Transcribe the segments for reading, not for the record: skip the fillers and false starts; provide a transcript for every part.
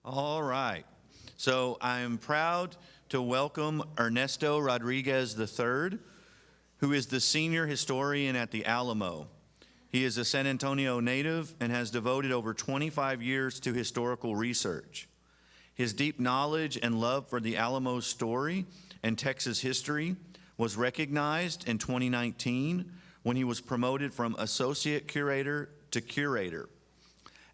All right. So I am proud to welcome Ernesto Rodriguez III, who is the senior historian at the Alamo. He is a San Antonio native and has devoted over 25 years to historical research. His deep knowledge and love for the Alamo's story and Texas history was recognized in 2019 when he was promoted from Associate Curator to Curator.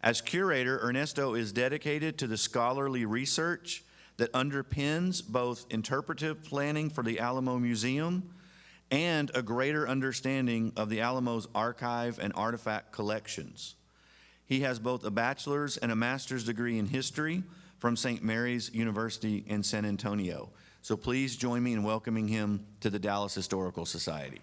As curator, Ernesto is dedicated to the scholarly research that underpins both interpretive planning for the Alamo Museum and a greater understanding of the Alamo's archive and artifact collections. He has both a bachelor's and a master's degree in history from St. Mary's University in San Antonio. So please join me in welcoming him to the Dallas Historical Society.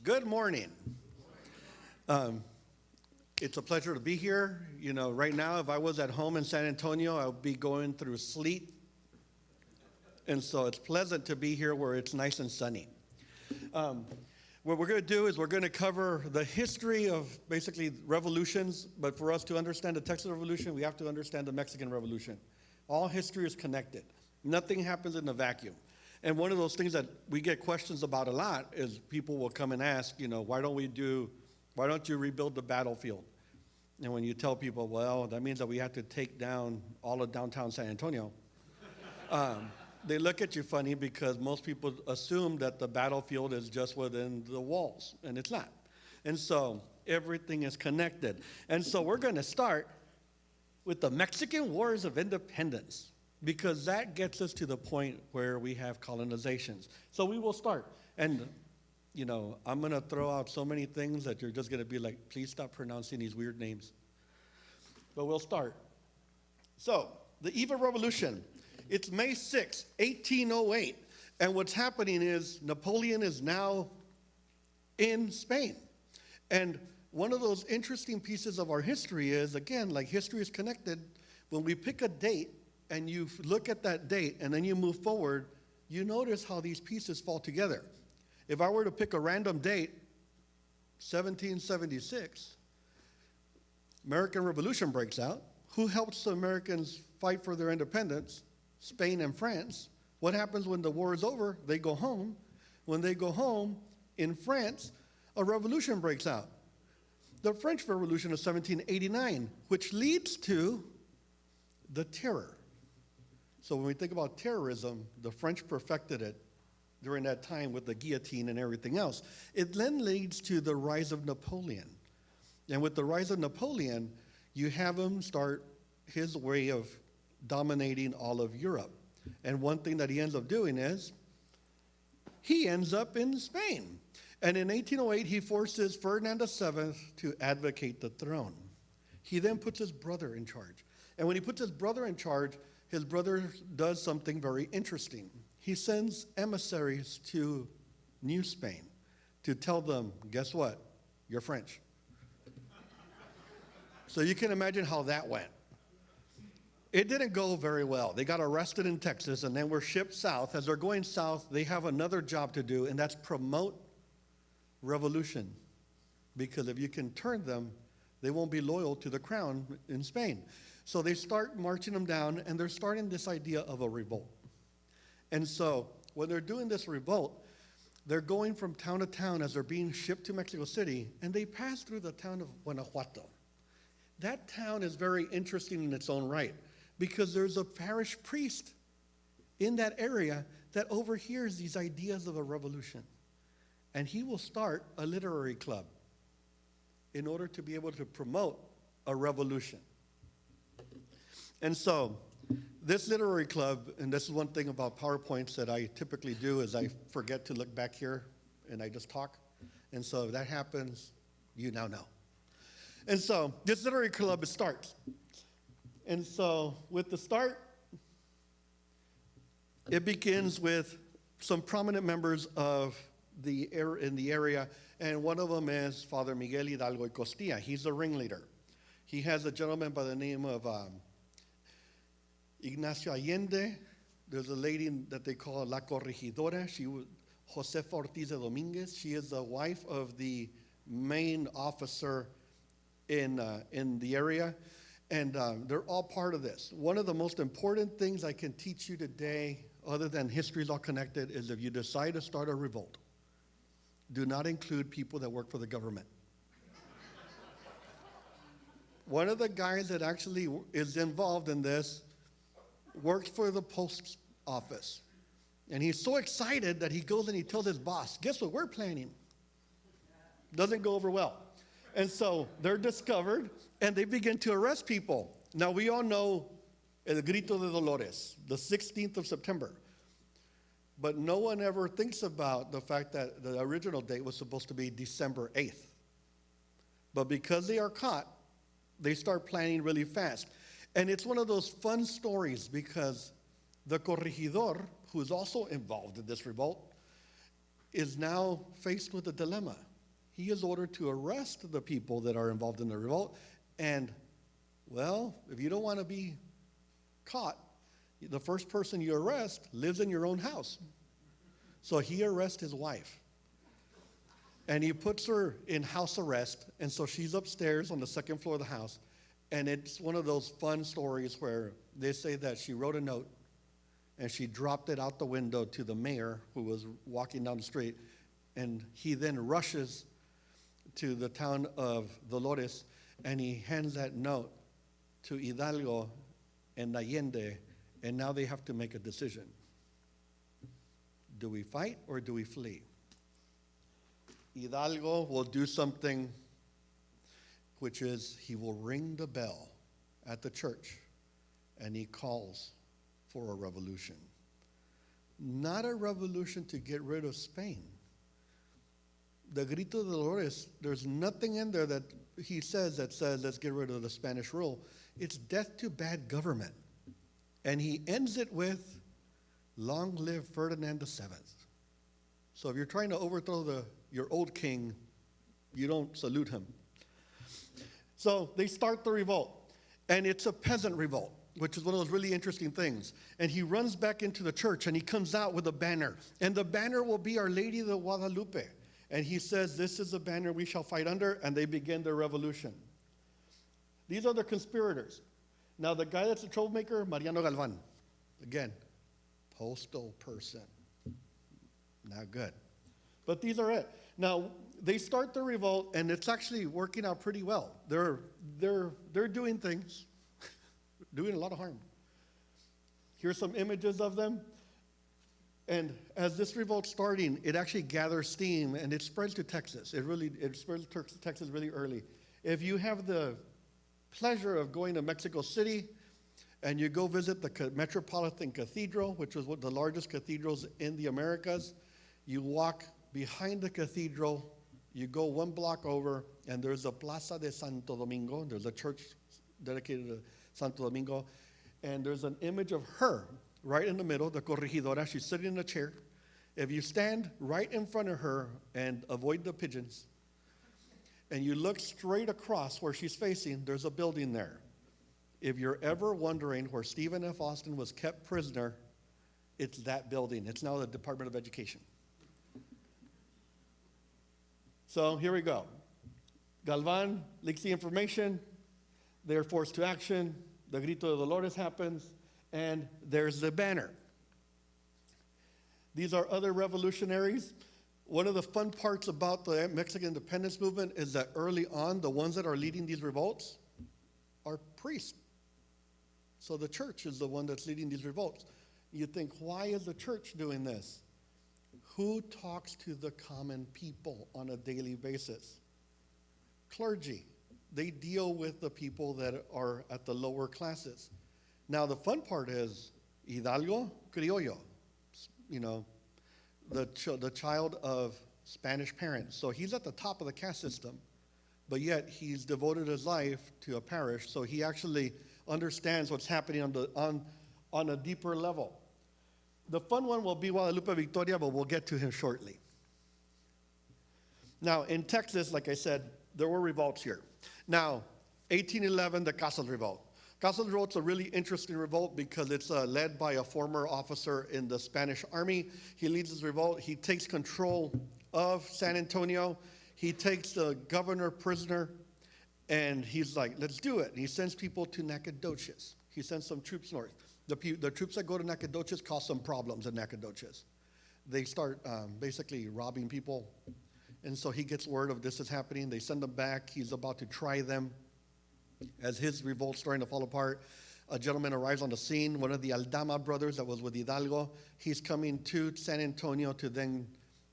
Good morning. It's a pleasure to be here. You know, right now, if I was at home in San Antonio, I would be going through sleet. And so it's pleasant to be here where it's nice and sunny. What we're going to do is we're going to cover the history of basically revolutions, but for us to understand the Texas Revolution, we have to understand the Mexican Revolution. All history is connected. Nothing happens in a vacuum. And one of those things that we get questions about a lot is people will come and ask, you know, why don't you rebuild the battlefield? And when you tell people, well, that means that we have to take down all of downtown San Antonio, they look at you funny because most people assume that the battlefield is just within the walls, and it's not. And so everything is connected. And so we're going to start with the Mexican Wars of Independence, because that gets us to the point where we have colonizations. So we will start. And, you know, I'm going to throw out so many things that you're just going to be like, please stop pronouncing these weird names. But we'll start. So, the Eve of Revolution. It's May 6, 1808. And what's happening is Napoleon is now in Spain. And one of those interesting pieces of our history is, again, like history is connected. When we pick a date, and you look at that date and then you move forward, you notice how these pieces fall together. If I were to pick a random date, 1776, American Revolution breaks out. Who helps the Americans fight for their independence? Spain and France. What happens when the war is over? They go home. When they go home, in France, a revolution breaks out. The French Revolution of 1789, which leads to the Terror. So when we think about terrorism, the French perfected it during that time with the guillotine and everything else. It then leads to the rise of Napoleon. And with the rise of Napoleon, you have him start his way of dominating all of Europe. And one thing that he ends up doing is he ends up in Spain. And in 1808, he forces Ferdinand VII to advocate the throne. He then puts his brother in charge. And when he puts his brother in charge, his brother does something very interesting. He sends emissaries to New Spain to tell them, guess what? You're French. So you can imagine how that went. It didn't go very well. They got arrested in Texas and then were shipped south. As they're going south, they have another job to do, and that's promote revolution. Because if you can turn them, they won't be loyal to the crown in Spain. So they start marching them down, and they're starting this idea of a revolt. And so when they're doing this revolt, they're going from town to town as they're being shipped to Mexico City, and they pass through the town of Guanajuato. That town is very interesting in its own right, because there's a parish priest in that area that overhears these ideas of a revolution. And he will start a literary club in order to be able to promote a revolution. And so this literary club, and this is one thing about PowerPoints that I typically do, is I forget to look back here and I just talk. And so if that happens, you now know. And so this literary club starts. And so with the start, it begins with some prominent members of in the area, and one of them is Father Miguel Hidalgo y Costilla. He's the ringleader. He has a gentleman by the name of Ignacio Allende. There's a lady that they call La Corregidora. She Josefa Ortiz de Dominguez. She is the wife of the main officer in the area, and they're all part of this. One of the most important things I can teach you today, other than history is all connected, is if you decide to start a revolt, do not include people that work for the government. One of the guys that actually is involved in this works for the post office. And he's so excited that he goes and he tells his boss, guess what we're planning? Doesn't go over well. And so they're discovered and they begin to arrest people. Now we all know El Grito de Dolores, the 16th of September. But no one ever thinks about the fact that the original date was supposed to be December 8th. But because they are caught, they start planning really fast. And it's one of those fun stories because the corregidor, who is also involved in this revolt, is now faced with a dilemma. He is ordered to arrest the people that are involved in the revolt. And, well, if you don't want to be caught, the first person you arrest lives in your own house. So he arrests his wife. And he puts her in house arrest, and so she's upstairs on the second floor of the house. And it's one of those fun stories where they say that she wrote a note, and she dropped it out the window to the mayor who was walking down the street. And he then rushes to the town of Dolores, and he hands that note to Hidalgo and Allende, and now they have to make a decision. Do we fight or do we flee? Hidalgo will do something, which is he will ring the bell at the church, and he calls for a revolution. Not a revolution to get rid of Spain. The Grito de Dolores, there's nothing in there that he says that says, let's get rid of the Spanish rule. It's death to bad government. And he ends it with, long live Ferdinand VII. So if you're trying to overthrow your old king, you don't salute him. So they start the revolt, and it's a peasant revolt, which is one of those really interesting things. And he runs back into the church, and he comes out with a banner, and the banner will be Our Lady of Guadalupe. And he says, this is the banner we shall fight under, and they begin their revolution. These are the conspirators. Now, the guy that's a troublemaker, Mariano Galvan. Again, postal person. Not good. But these are it. Now, they start the revolt, and it's actually working out pretty well. They're doing things, doing a lot of harm. Here's some images of them. And as this revolt's starting, it actually gathers steam, and it spreads to Texas. It spreads to Texas really early. If you have the pleasure of going to Mexico City, and you go visit the Metropolitan Cathedral, which is one of the largest cathedrals in the Americas, you walk behind the cathedral, you go one block over, and there's a Plaza de Santo Domingo. There's a church dedicated to Santo Domingo, and there's an image of her right in the middle, the corregidora. She's sitting in a chair. If you stand right in front of her and avoid the pigeons, and you look straight across where she's facing, there's a building there. If you're ever wondering where Stephen F. Austin was kept prisoner, it's that building. It's now the Department of Education. So here we go. Galvan leaks the information. They're forced to action. The Grito de Dolores happens. And there's the banner. These are other revolutionaries. One of the fun parts about the Mexican independence movement is that early on, the ones that are leading these revolts are priests. So the church is the one that's leading these revolts. You think, why is the church doing this? Who talks to the common people on a daily basis? Clergy. They deal with the people that are at the lower classes. Now, the fun part is Hidalgo, Criollo, the child of Spanish parents. So he's at the top of the caste system, but yet he's devoted his life to a parish, so he actually understands what's happening on a deeper level. The fun one will be Guadalupe Victoria, but we'll get to him shortly. Now, in Texas, like I said, there were revolts here. Now, 1811, the Casas Revolt. Casas Revolt's a really interesting revolt because it's led by a former officer in the Spanish army. He leads this revolt. He takes control of San Antonio. He takes the governor prisoner, and he's like, let's do it. And he sends people to Nacogdoches. He sends some troops north. The troops that go to Nacogdoches cause some problems in Nacogdoches. They start basically robbing people. And so he gets word of this is happening. They send him back. He's about to try them. As his revolt's starting to fall apart, a gentleman arrives on the scene, one of the Aldama brothers that was with Hidalgo. He's coming to San Antonio to then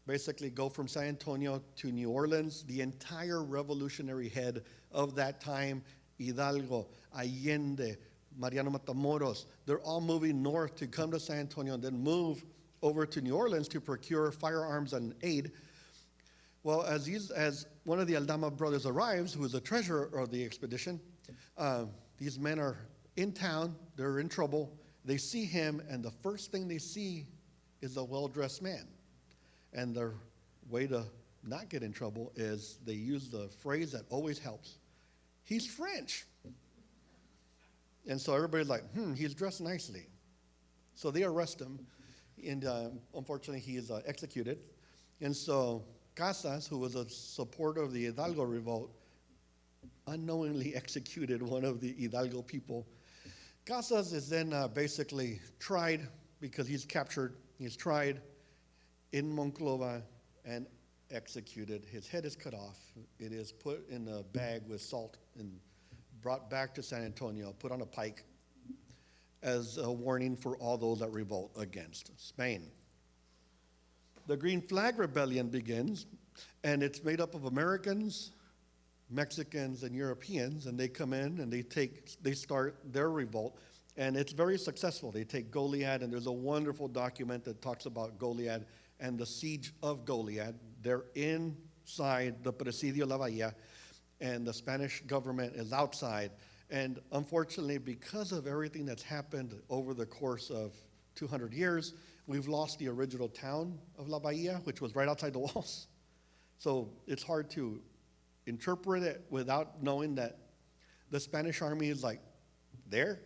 basically go from San Antonio to New Orleans. The entire revolutionary head of that time, Hidalgo, Allende, Mariano Matamoros, they're all moving north to come to San Antonio and then move over to New Orleans to procure firearms and aid. Well, as one of the Aldama brothers arrives, who is the treasurer of the expedition, these men are in town, they're in trouble. They see him, and the first thing they see is a well-dressed man. And their way to not get in trouble is they use the phrase that always helps. He's French. And so everybody's like, he's dressed nicely. So they arrest him, and unfortunately he is executed. And so Casas, who was a supporter of the Hidalgo revolt, unknowingly executed one of the Hidalgo people. Casas is then basically tried because he's captured. He's tried in Monclova and executed. His head is cut off. It is put in a bag with salt and brought back to San Antonio, put on a pike as a warning for all those that revolt against Spain. The Green Flag Rebellion begins, and it's made up of Americans, Mexicans, and Europeans, and they come in and they start their revolt, and it's very successful. They take Goliad, and there's a wonderful document that talks about Goliad and the siege of Goliad. They're inside the Presidio La Bahia, and the Spanish government is outside. And unfortunately, because of everything that's happened over the course of 200 years, we've lost the original town of La Bahia, which was right outside the walls. So it's hard to interpret it without knowing that the Spanish army is like there,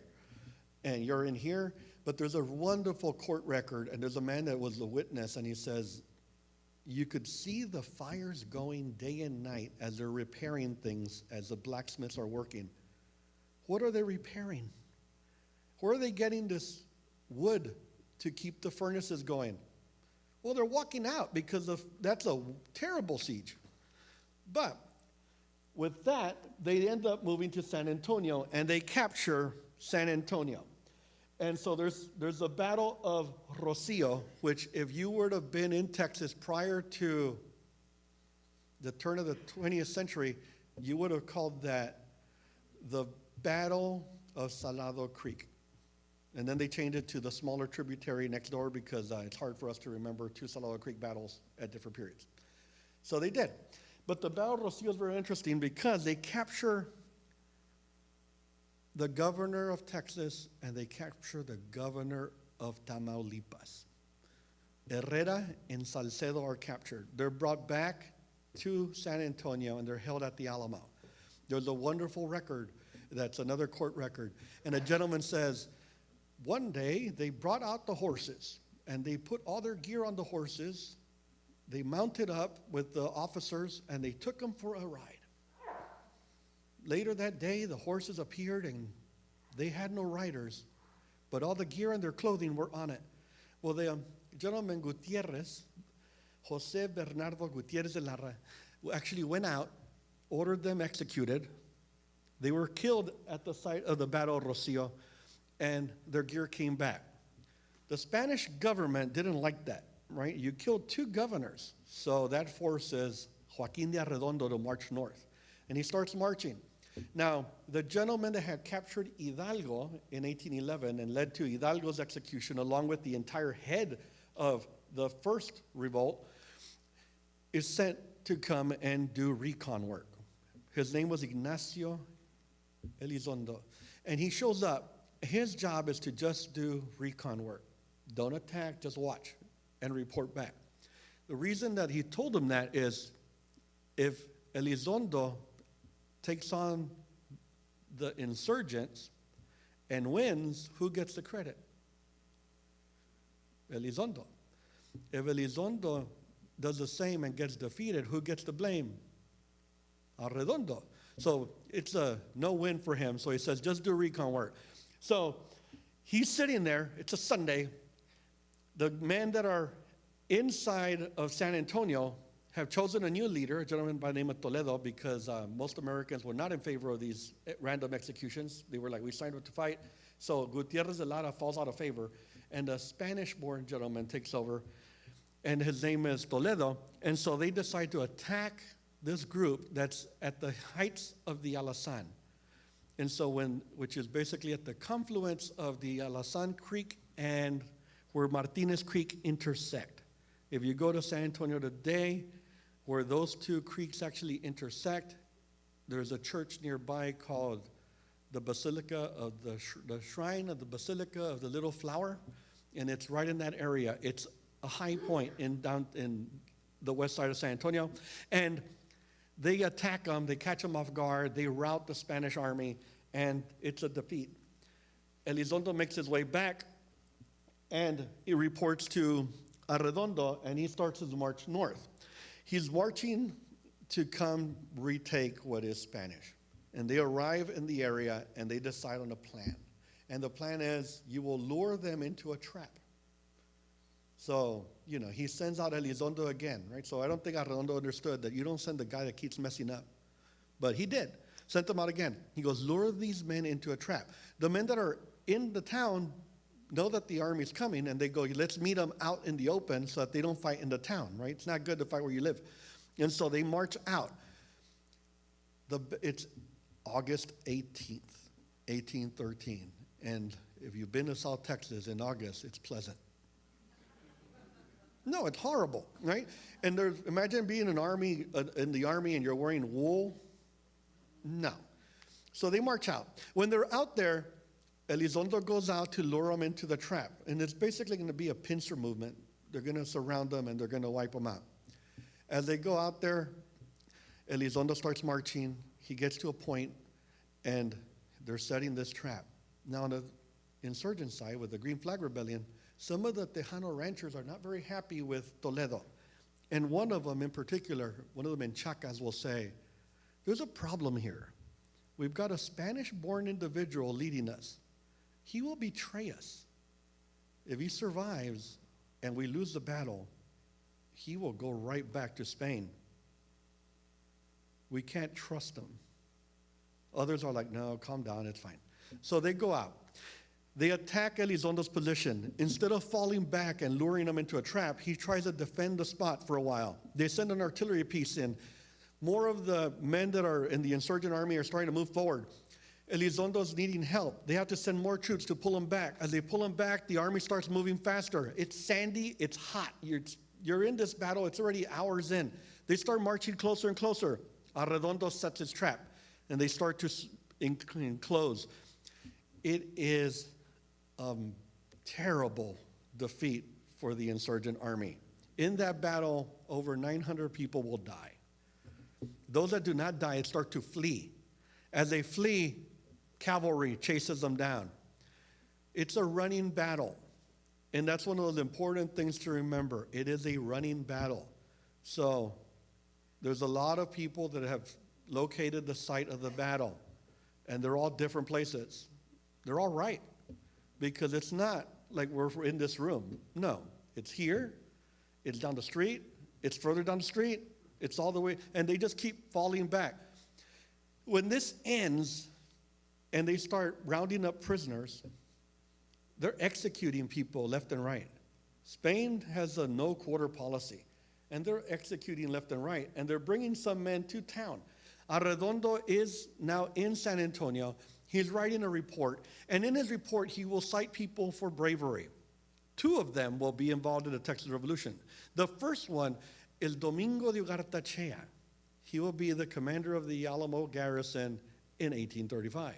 and you're in here. But there's a wonderful court record, and there's a man that was a witness, and he says, you could see the fires going day and night as they're repairing things, as the blacksmiths are working. What are they repairing? Where are they getting this wood to keep the furnaces going? Well, they're walking out because that's a terrible siege. But with that, they end up moving to San Antonio, and they capture San Antonio. And so there's a battle of Rocio, which if you were to have been in Texas prior to the turn of the 20th century, you would have called that the Battle of Salado Creek. And then they changed it to the smaller tributary next door because it's hard for us to remember two Salado Creek battles at different periods. So they did. But the Battle of Rocio is very interesting because they capture the governor of Texas and they capture the governor of Tamaulipas. Herrera and Salcedo are captured. They're brought back to San Antonio and they're held at the Alamo. There's a wonderful record that's another court record. And a gentleman says, one day they brought out the horses and they put all their gear on the horses. They mounted up with the officers and they took them for a ride. Later that day, the horses appeared and they had no riders, but all the gear and their clothing were on it. Well, the gentleman Gutierrez, Jose Bernardo Gutierrez de Lara, actually went out, ordered them executed. They were killed at the site of the Battle of Rocio, and their gear came back. The Spanish government didn't like that, right? You killed two governors. So that forces Joaquin de Arredondo to march north. And he starts marching. Now, the gentleman that had captured Hidalgo in 1811 and led to Hidalgo's execution, along with the entire head of the first revolt, is sent to come and do recon work. His name was Ignacio Elizondo. And he shows up. His job is to just do recon work. Don't attack, just watch and report back. The reason that he told him that is if Elizondo takes on the insurgents, and wins, who gets the credit? Elizondo. If Elizondo does the same and gets defeated, who gets the blame? Arredondo. So it's a no win for him. So he says, just do recon work. So he's sitting there. It's a Sunday. The men that are inside of San Antonio have chosen a new leader, a gentleman by the name of Toledo, because most Americans were not in favor of these random executions. They were like, we signed up to fight. So Gutierrez de Lara falls out of favor, and a Spanish-born gentleman takes over, and his name is Toledo. And so they decide to attack this group that's at the heights of the Alazan. And so which is basically at the confluence of the Alazan Creek and where Martinez Creek intersect. If you go to San Antonio today, where those two creeks actually intersect, there's a church nearby called the Basilica of the Shrine of the Basilica of the Little Flower, and it's right in that area. It's a high point in the west side of San Antonio, and they attack them, they catch them off guard, they rout the Spanish army, and it's a defeat. Elizondo makes his way back, and he reports to Arredondo, and he starts his march north. He's marching to come retake what is Spanish. And they arrive in the area, and they decide on a plan. And the plan is, you will lure them into a trap. So, he sends out Elizondo again, right? So I don't think Arredondo understood that you don't send the guy that keeps messing up. But he did. Sent them out again. He goes, lure these men into a trap. The men that are in the town know that the army's coming, and they go, let's meet them out in the open so that they don't fight in the town, right? It's not good to fight where you live. And so they march out. It's August 18th, 1813. And if you've been to South Texas in August, it's pleasant. No, it's horrible, right? And imagine being in the army and you're wearing wool. No. So they march out. When they're out there, Elizondo goes out to lure them into the trap. And it's basically going to be a pincer movement. They're going to surround them and they're going to wipe them out. As they go out there, Elizondo starts marching. He gets to a point, and they're setting this trap. Now, on the insurgent side, with the Green Flag Rebellion, some of the Tejano ranchers are not very happy with Toledo. And one of them in particular, one of them in Chacas, will say, there's a problem here. We've got a Spanish-born individual leading us. He will betray us. If he survives and we lose the battle, he will go right back to Spain. We can't trust him. Others are like, no, calm down, it's fine. So they go out. They attack Elizondo's position. Instead of falling back and luring him into a trap, he tries to defend the spot for a while. They send an artillery piece in. More of the men that are in the insurgent army are starting to move forward. Elizondo's needing help. They have to send more troops to pull him back. As they pull him back, the army starts moving faster. It's sandy, it's hot. You're in this battle, it's already hours in. They start marching closer and closer. Arredondo sets his trap, and they start to enclose. It is a terrible defeat for the insurgent army. In that battle, over 900 people will die. Those that do not die start to flee. As they flee, cavalry chases them down. It's a running battle. And that's one of those important things to remember. It is a running battle. So there's a lot of people that have located the site of the battle. And they're all different places. They're all right. Because it's not like we're in this room. No, it's here. It's down the street. It's further down the street. It's all the way. And they just keep falling back. When this ends and they start rounding up prisoners, they're executing people left and right. Spain has a no-quarter policy, and they're executing left and right, and they're bringing some men to town. Arredondo is now in San Antonio. He's writing a report, and in his report, he will cite people for bravery. 2 of them will be involved in the Texas Revolution. The first one is Domingo de Ugartechea. He will be the commander of the Alamo garrison in 1835.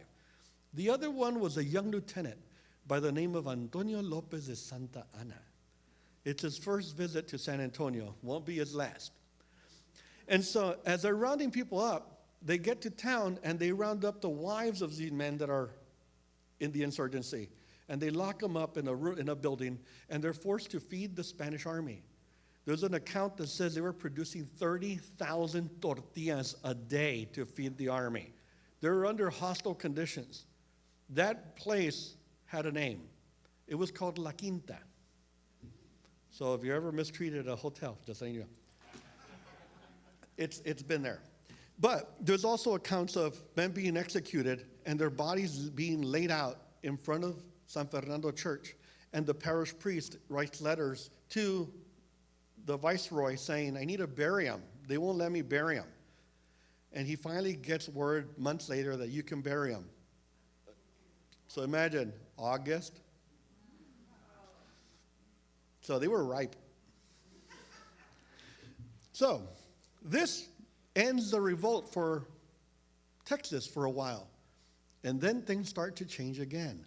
The other one was a young lieutenant by the name of Antonio Lopez de Santa Ana. It's his first visit to San Antonio, won't be his last. And so as they're rounding people up, they get to town and they round up the wives of these men that are in the insurgency. And they lock them up in a building, and they're forced to feed the Spanish army. There's an account that says they were producing 30,000 tortillas a day to feed the army. They're under hostile conditions. That place had a name. It was called La Quinta. So if you ever mistreated a hotel, just saying you know. It's been there. But there's also accounts of men being executed and their bodies being laid out in front of San Fernando Church. And the parish priest writes letters to the viceroy saying, I need to bury him. They won't let me bury him. And he finally gets word months later that you can bury him. So imagine, August. So they were ripe. So this ends the revolt for Texas for a while. And then things start to change again.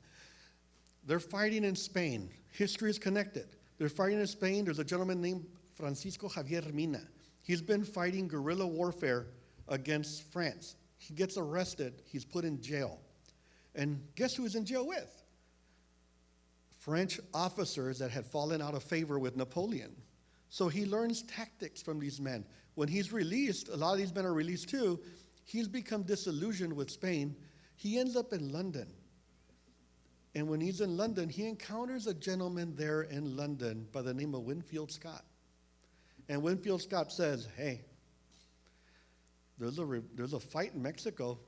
They're fighting in Spain. History is connected. They're fighting in Spain. There's a gentleman named Francisco Javier Mina. He's been fighting guerrilla warfare against France. He gets arrested. He's put in jail. And guess who he's in jail with? French officers that had fallen out of favor with Napoleon. So he learns tactics from these men. When he's released, a lot of these men are released too, he's become disillusioned with Spain. He ends up in London. And when he's in London, he encounters a gentleman there in London by the name of Winfield Scott. And Winfield Scott says, hey, there's a fight in Mexico.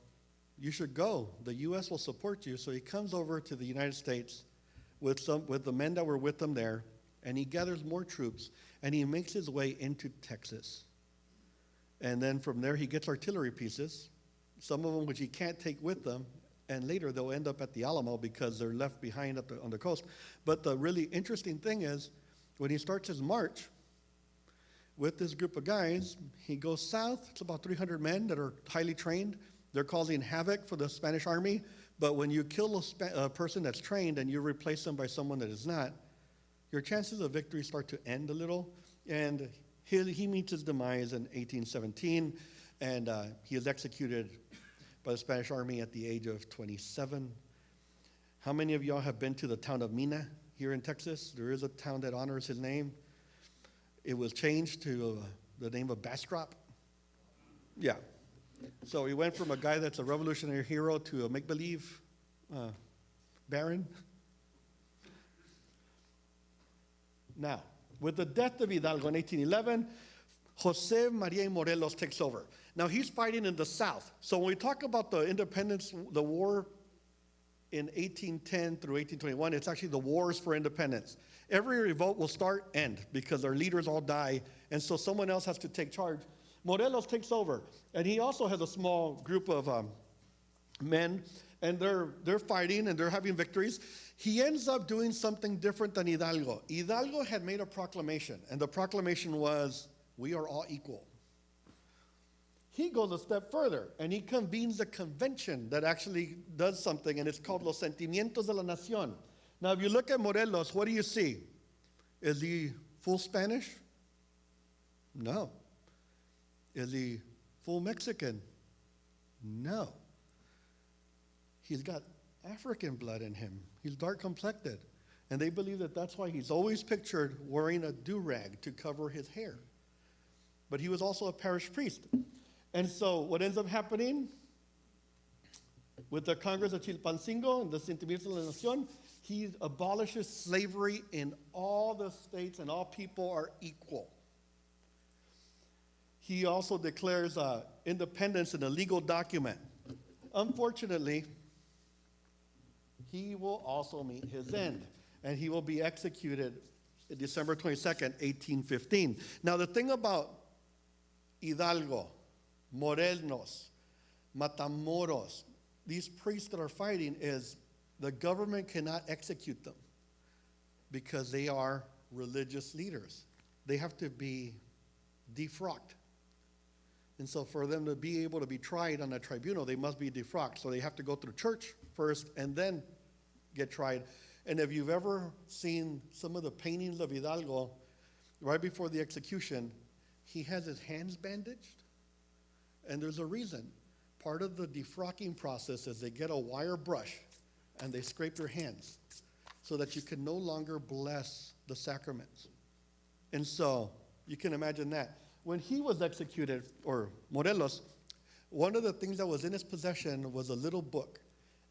You should go. The U.S. will support you. So he comes over to the United States with the men that were with him there, and he gathers more troops, and he makes his way into Texas. And then from there, he gets artillery pieces, some of them which he can't take with them, and later they'll end up at the Alamo because they're left behind on the coast. But the really interesting thing is, when he starts his march with this group of guys, he goes south. It's about 300 men that are highly trained. They're causing havoc for the Spanish army. But when you kill a person that's trained and you replace them by someone that is not, your chances of victory start to end a little. And he meets his demise in 1817, and he is executed by the Spanish army at the age of 27. How many of y'all have been to the town of Mina here in Texas? There is a town that honors his name. It was changed to the name of Bastrop. Yeah. So he went from a guy that's a revolutionary hero to a make-believe baron. Now, with the death of Hidalgo in 1811, José María y Morelos takes over. Now, he's fighting in the South. So when we talk about the independence, the war in 1810 through 1821, it's actually the wars for independence. Every revolt will start, end, because their leaders all die, and so someone else has to take charge. Morelos takes over, and he also has a small group of men, and they're fighting, and they're having victories. He ends up doing something different than Hidalgo. Hidalgo had made a proclamation, and the proclamation was, we are all equal. He goes a step further, and he convenes a convention that actually does something, and it's called Los Sentimientos de la Nación. Now, if you look at Morelos, what do you see? Is he full Spanish? No. Is he full Mexican? No. He's got African blood in him. He's dark complected. And they believe that that's why he's always pictured wearing a do-rag to cover his hair. But he was also a parish priest. And so what ends up happening with the Congress of Chilpancingo and the Sentimientos de la Nación, he abolishes slavery in all the states, and all people are equal. He also declares independence in a legal document. Unfortunately, he will also meet his end, and he will be executed December 22nd, 1815. Now, the thing about Hidalgo, Morelos, Matamoros, these priests that are fighting is the government cannot execute them because they are religious leaders. They have to be defrocked. And so for them to be able to be tried on a tribunal, they must be defrocked. So they have to go through church first and then get tried. And if you've ever seen some of the paintings of Hidalgo, right before the execution, he has his hands bandaged. And there's a reason. Part of the defrocking process is they get a wire brush and they scrape your hands so that you can no longer bless the sacraments. And so you can imagine that. When he was executed, or Morelos, one of the things that was in his possession was a little book,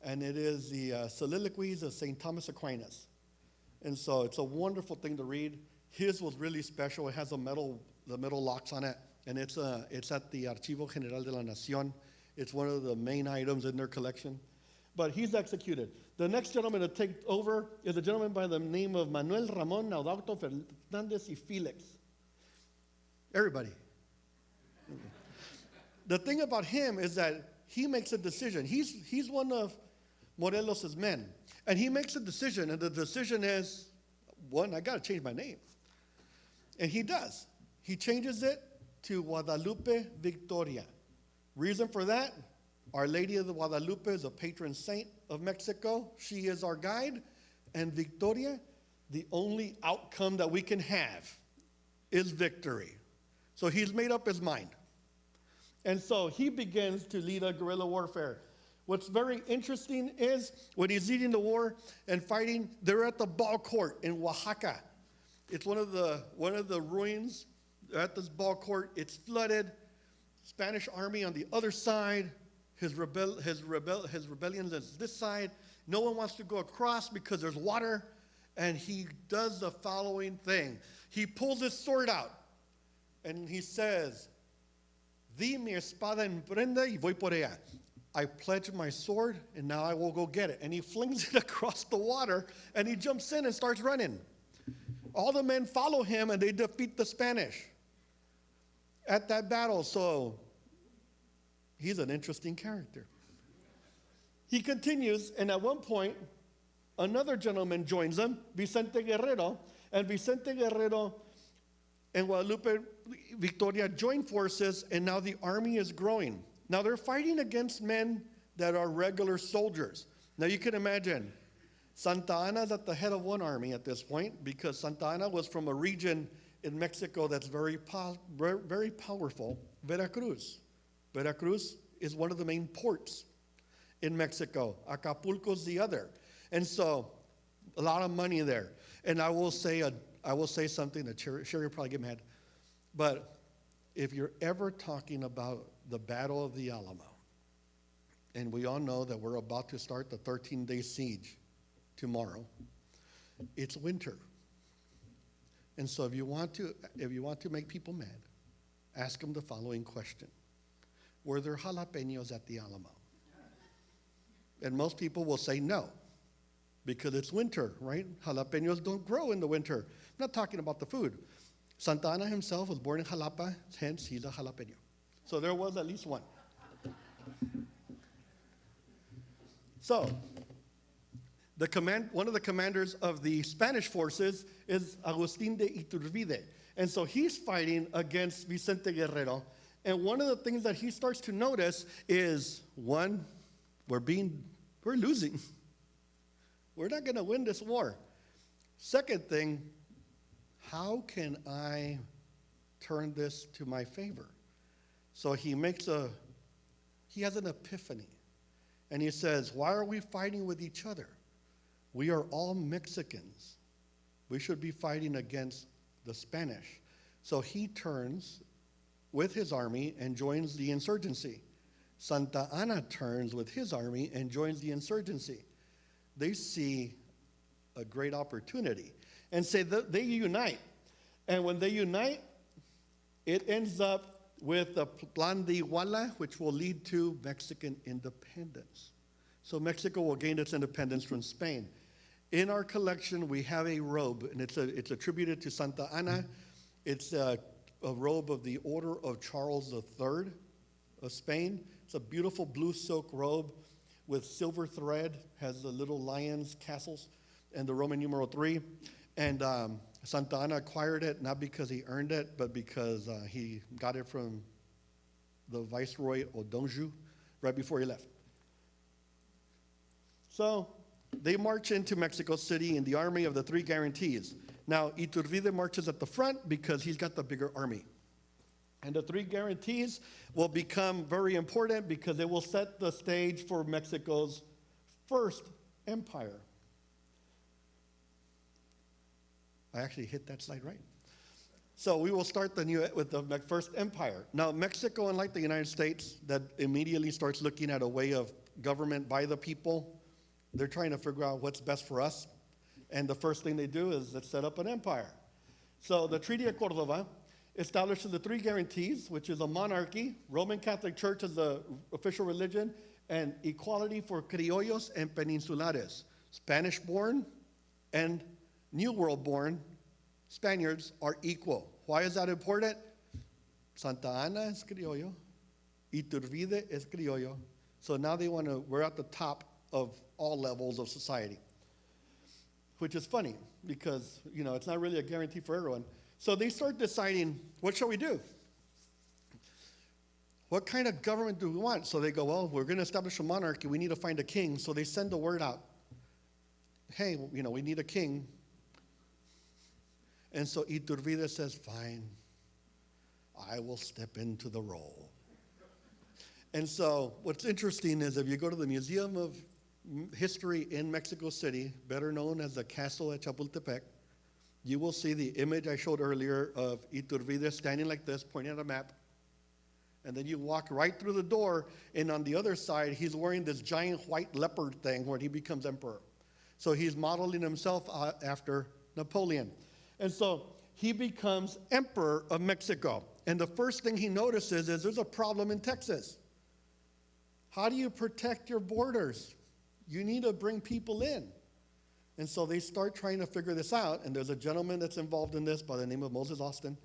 and it is the Soliloquies of St. Thomas Aquinas. And so it's a wonderful thing to read. His was really special. It has the metal locks on it, and it's at the Archivo General de la Nación. It's one of the main items in their collection. But he's executed. The next gentleman to take over is a gentleman by the name of Manuel Ramón Naudauto Fernández y Felix. Everybody. The thing about him is that he makes a decision. He's one of Morelos' men. And he makes a decision, and the decision is, one, I got to change my name. And he does. He changes it to Guadalupe Victoria. Reason for that, Our Lady of the Guadalupe is a patron saint of Mexico. She is our guide. And Victoria, the only outcome that we can have is victory. So he's made up his mind. And so he begins to lead a guerrilla warfare. What's very interesting is when he's leading the war and fighting, they're at the ball court in Oaxaca. It's one of the ruins. They're at this ball court. It's flooded. Spanish army on the other side. His rebellion is this side. No one wants to go across because there's water. And he does the following thing. He pulls his sword out. And he says, Di mi espada en prenda y voy por ella. I pledge my sword, and now I will go get it. And he flings it across the water, and he jumps in and starts running. All the men follow him, and they defeat the Spanish at that battle. So he's an interesting character. He continues, and at one point, another gentleman joins him, Vicente Guerrero, and Vicente Guerrero and Guadalupe Victoria join forces, and now the army is growing. Now they're fighting against men that are regular soldiers. Now you can imagine, Santa Anna's at the head of one army at this point, because Santa Anna was from a region in Mexico that's very powerful, Veracruz. Veracruz is one of the main ports in Mexico. Acapulco's the other. And so a lot of money there. And I will say something that Sherry will probably get mad. But if you're ever talking about the Battle of the Alamo, and we all know that we're about to start the 13-day siege tomorrow, it's winter. And so if you want to make people mad, ask them the following question. Were there jalapenos at the Alamo? And most people will say no, because it's winter, right? Jalapenos don't grow in the winter. I'm not talking about the food. Santa Anna himself was born in Jalapa, hence he's a jalapeno. So there was at least one. So one of the commanders of the Spanish forces is Agustín de Iturbide. And so he's fighting against Vicente Guerrero. And one of the things that he starts to notice is, one, we're losing. We're not going to win this war. Second thing, how can I turn this to my favor? So he has an epiphany. And he says, why are we fighting with each other? We are all Mexicans. We should be fighting against the Spanish. So he turns with his army and joins the insurgency. Santa Anna turns with his army and joins the insurgency. They see a great opportunity and say that they unite. And when they unite, it ends up with the Plan de Iguala, which will lead to Mexican independence. So Mexico will gain its independence from Spain. In our collection, we have a robe, and it's attributed to Santa Anna. It's a robe of the Order of Charles III of Spain. It's a beautiful blue silk robe with silver thread, has the little lions, castles, and the Roman numeral 3. And Santa Anna acquired it, not because he earned it, but because he got it from the Viceroy O'Donju right before he left. So they march into Mexico City in the army of the three guarantees. Now, Iturbide marches at the front because he's got the bigger army. And the three guarantees will become very important because they will set the stage for Mexico's first empire. I actually hit that slide right. So we will start with the first empire. Now, Mexico, unlike the United States, that immediately starts looking at a way of government by the people, they're trying to figure out what's best for us. And the first thing they do is let's set up an empire. So the Treaty of Cordova establishes the three guarantees, which is a monarchy, Roman Catholic Church as the official religion, and equality for criollos and peninsulares. Spanish-born and New World-born Spaniards are equal. Why is that important? Santa Ana is criollo, Iturbide is criollo. So now we're at the top of all levels of society, which is funny because, it's not really a guarantee for everyone. So they start deciding, what shall we do? What kind of government do we want? So they go, well, we're going to establish a monarchy. We need to find a king. So they send the word out. Hey, we need a king. And so Iturbide says, fine, I will step into the role. And so what's interesting is if you go to the Museum of History in Mexico City, better known as the Castle at Chapultepec, you will see the image I showed earlier of Iturbide standing like this, pointing at a map. And then you walk right through the door, and on the other side, he's wearing this giant white leopard thing where he becomes emperor. So he's modeling himself after Napoleon. And so he becomes emperor of Mexico. And the first thing he notices is there's a problem in Texas. How do you protect your borders? You need to bring people in. And so they start trying to figure this out. And there's a gentleman that's involved in this by the name of Moses Austin.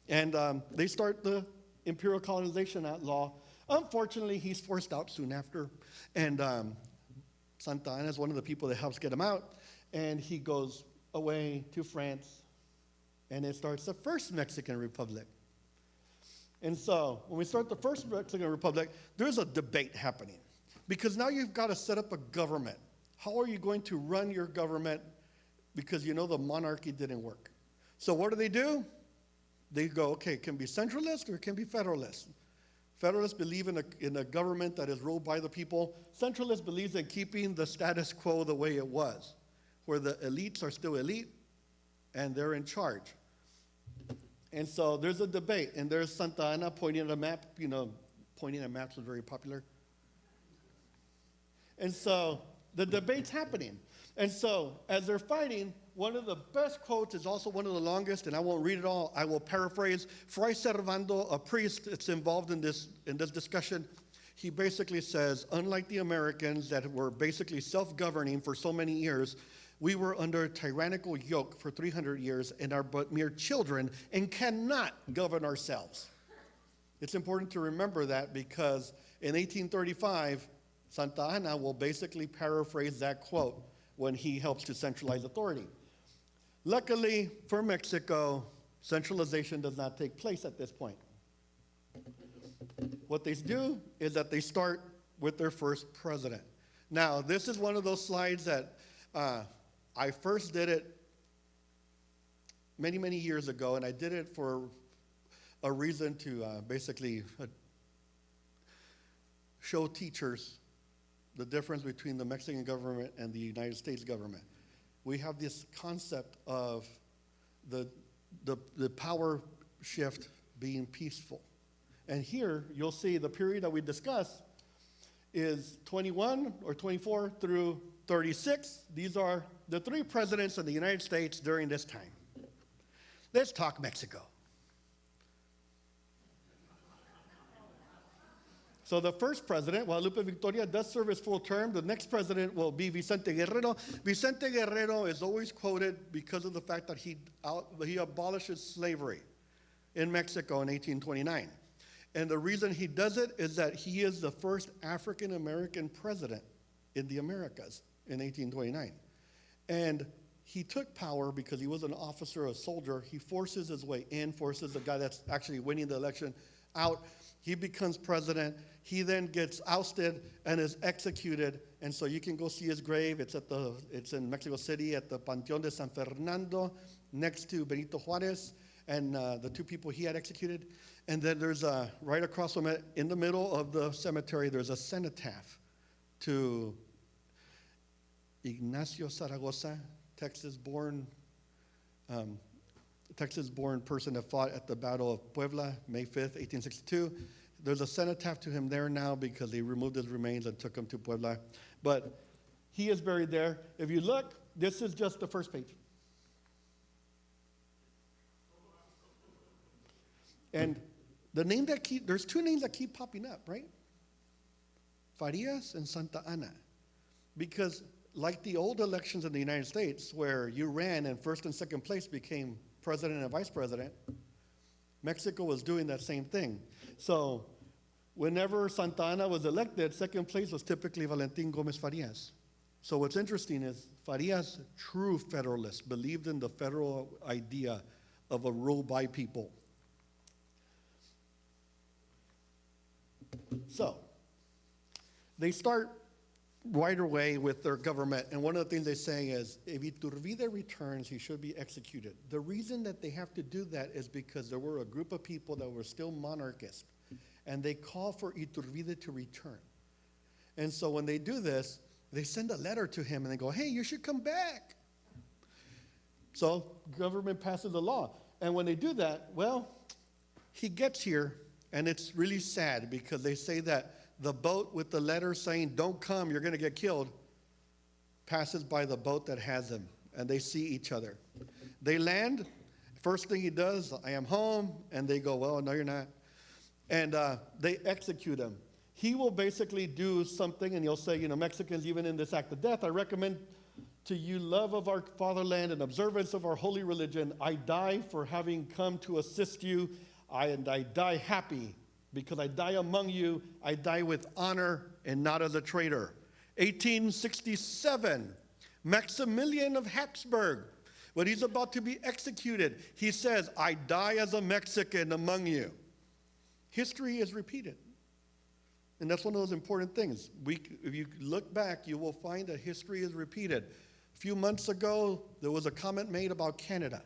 And they start the Imperial Colonization Law. Unfortunately, he's forced out soon after. And Santa Ana is one of the people that helps get him out. And he goes away to France. And it starts the first Mexican Republic. And so when we start the first Mexican Republic, there's a debate happening. Because now you've got to set up a government. How are you going to run your government? Because the monarchy didn't work. So what do? They go, okay, it can be centralist or it can be federalist. Federalists believe in a government that is ruled by the people. Centralist believes in keeping the status quo the way it was, where the elites are still elite and they're in charge. And so there's a debate, and there's Santa Ana pointing at a map. Pointing at maps was very popular. And so the debate's happening. And so as they're fighting, one of the best quotes is also one of the longest, and I won't read it all. I will paraphrase. Fray Servando, a priest that's involved in this discussion, he basically says, unlike the Americans that were basically self-governing for so many years, we were under a tyrannical yoke for 300 years and are but mere children and cannot govern ourselves. It's important to remember that because in 1835, Santa Ana will basically paraphrase that quote when he helps to centralize authority. Luckily for Mexico, centralization does not take place at this point. What they do is that they start with their first president. Now, this is one of those slides that I first did it many, many years ago, and I did it for a reason to basically show teachers the difference between the Mexican government and the United States government. We have this concept of the power shift being peaceful. And here, you'll see the period that we discuss is 21 or 24 through 36. These are the three presidents of the United States during this time. Let's talk Mexico. So the first president, Guadalupe Victoria, does serve his full term. The next president will be Vicente Guerrero. Vicente Guerrero is always quoted because of the fact that he abolishes slavery in Mexico in 1829. And the reason he does it is that he is the first African-American president in the Americas in 1829. And he took power because he was an officer, a soldier. He forces his way in, forces the guy that's actually winning the election out. He becomes president. He then gets ousted and is executed. And so you can go see his grave. It's in Mexico City at the Panteón de San Fernando, next to Benito Juárez and the two people he had executed. And then there's right across from it, in the middle of the cemetery, there's a cenotaph to Ignacio Zaragoza, Texas-born person that fought at the Battle of Puebla, May 5th, 1862. There's a cenotaph to him there now because they removed his remains and took him to Puebla. But he is buried there. If you look, this is just the first page. And there's two names that keep popping up, right? Farias and Santa Ana. Because like the old elections in the United States, where you ran and first and second place became president and vice president, Mexico was doing that same thing. So whenever Santa Ana was elected, second place was typically Valentin Gomez Farias. So what's interesting is Farias, true federalist, believed in the federal idea of a rule by people. So they start right away with their government, and one of the things they say is, if Iturbide returns, he should be executed. The reason that they have to do that is because there were a group of people that were still monarchists, and they call for Iturbide to return. And so when they do this, they send a letter to him, and they go, hey, you should come back. So government passes a law, and when they do that, well, he gets here, and it's really sad because they say that the boat with the letter saying, don't come, you're going to get killed, passes by the boat that has him, and they see each other. They land. First thing he does, I am home, and they go, well, no, you're not. And they execute him. He will basically do something, and he'll say, Mexicans, even in this act of death, I recommend to you love of our fatherland and observance of our holy religion. I die for having come to assist you, and I die happy. Because I die among you, I die with honor and not as a traitor. 1867, Maximilian of Habsburg, when he's about to be executed, he says, I die as a Mexican among you. History is repeated. And that's one of those important things. If you look back, you will find that history is repeated. A few months ago, there was a comment made about Canada.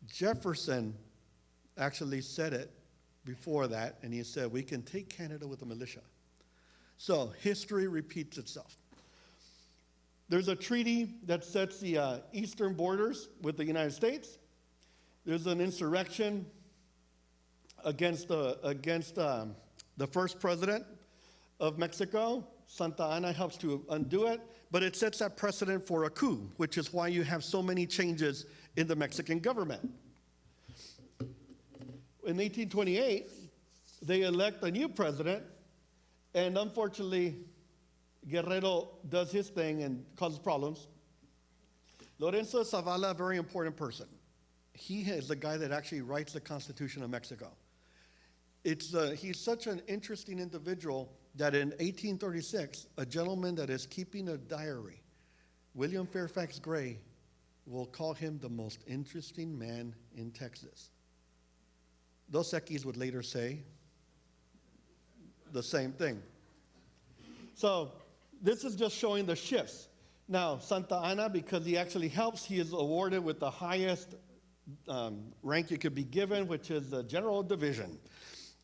Jefferson actually said it before that, and he said, we can take Canada with a militia. So history repeats itself. There's a treaty that sets the eastern borders with the United States. There's an insurrection against the first president of Mexico. Santa Ana helps to undo it, but it sets that precedent for a coup, which is why you have so many changes in the Mexican government. In 1828, they elect a new president, and unfortunately, Guerrero does his thing and causes problems. Lorenzo Zavala, a very important person. He is the guy that actually writes the Constitution of Mexico. He's such an interesting individual that in 1836, a gentleman that is keeping a diary, William Fairfax Gray, will call him the most interesting man in Texas. Dos Equis would later say the same thing. So this is just showing the shifts. Now, Santa Ana, because he actually helps, he is awarded with the highest rank you could be given, which is the General Division.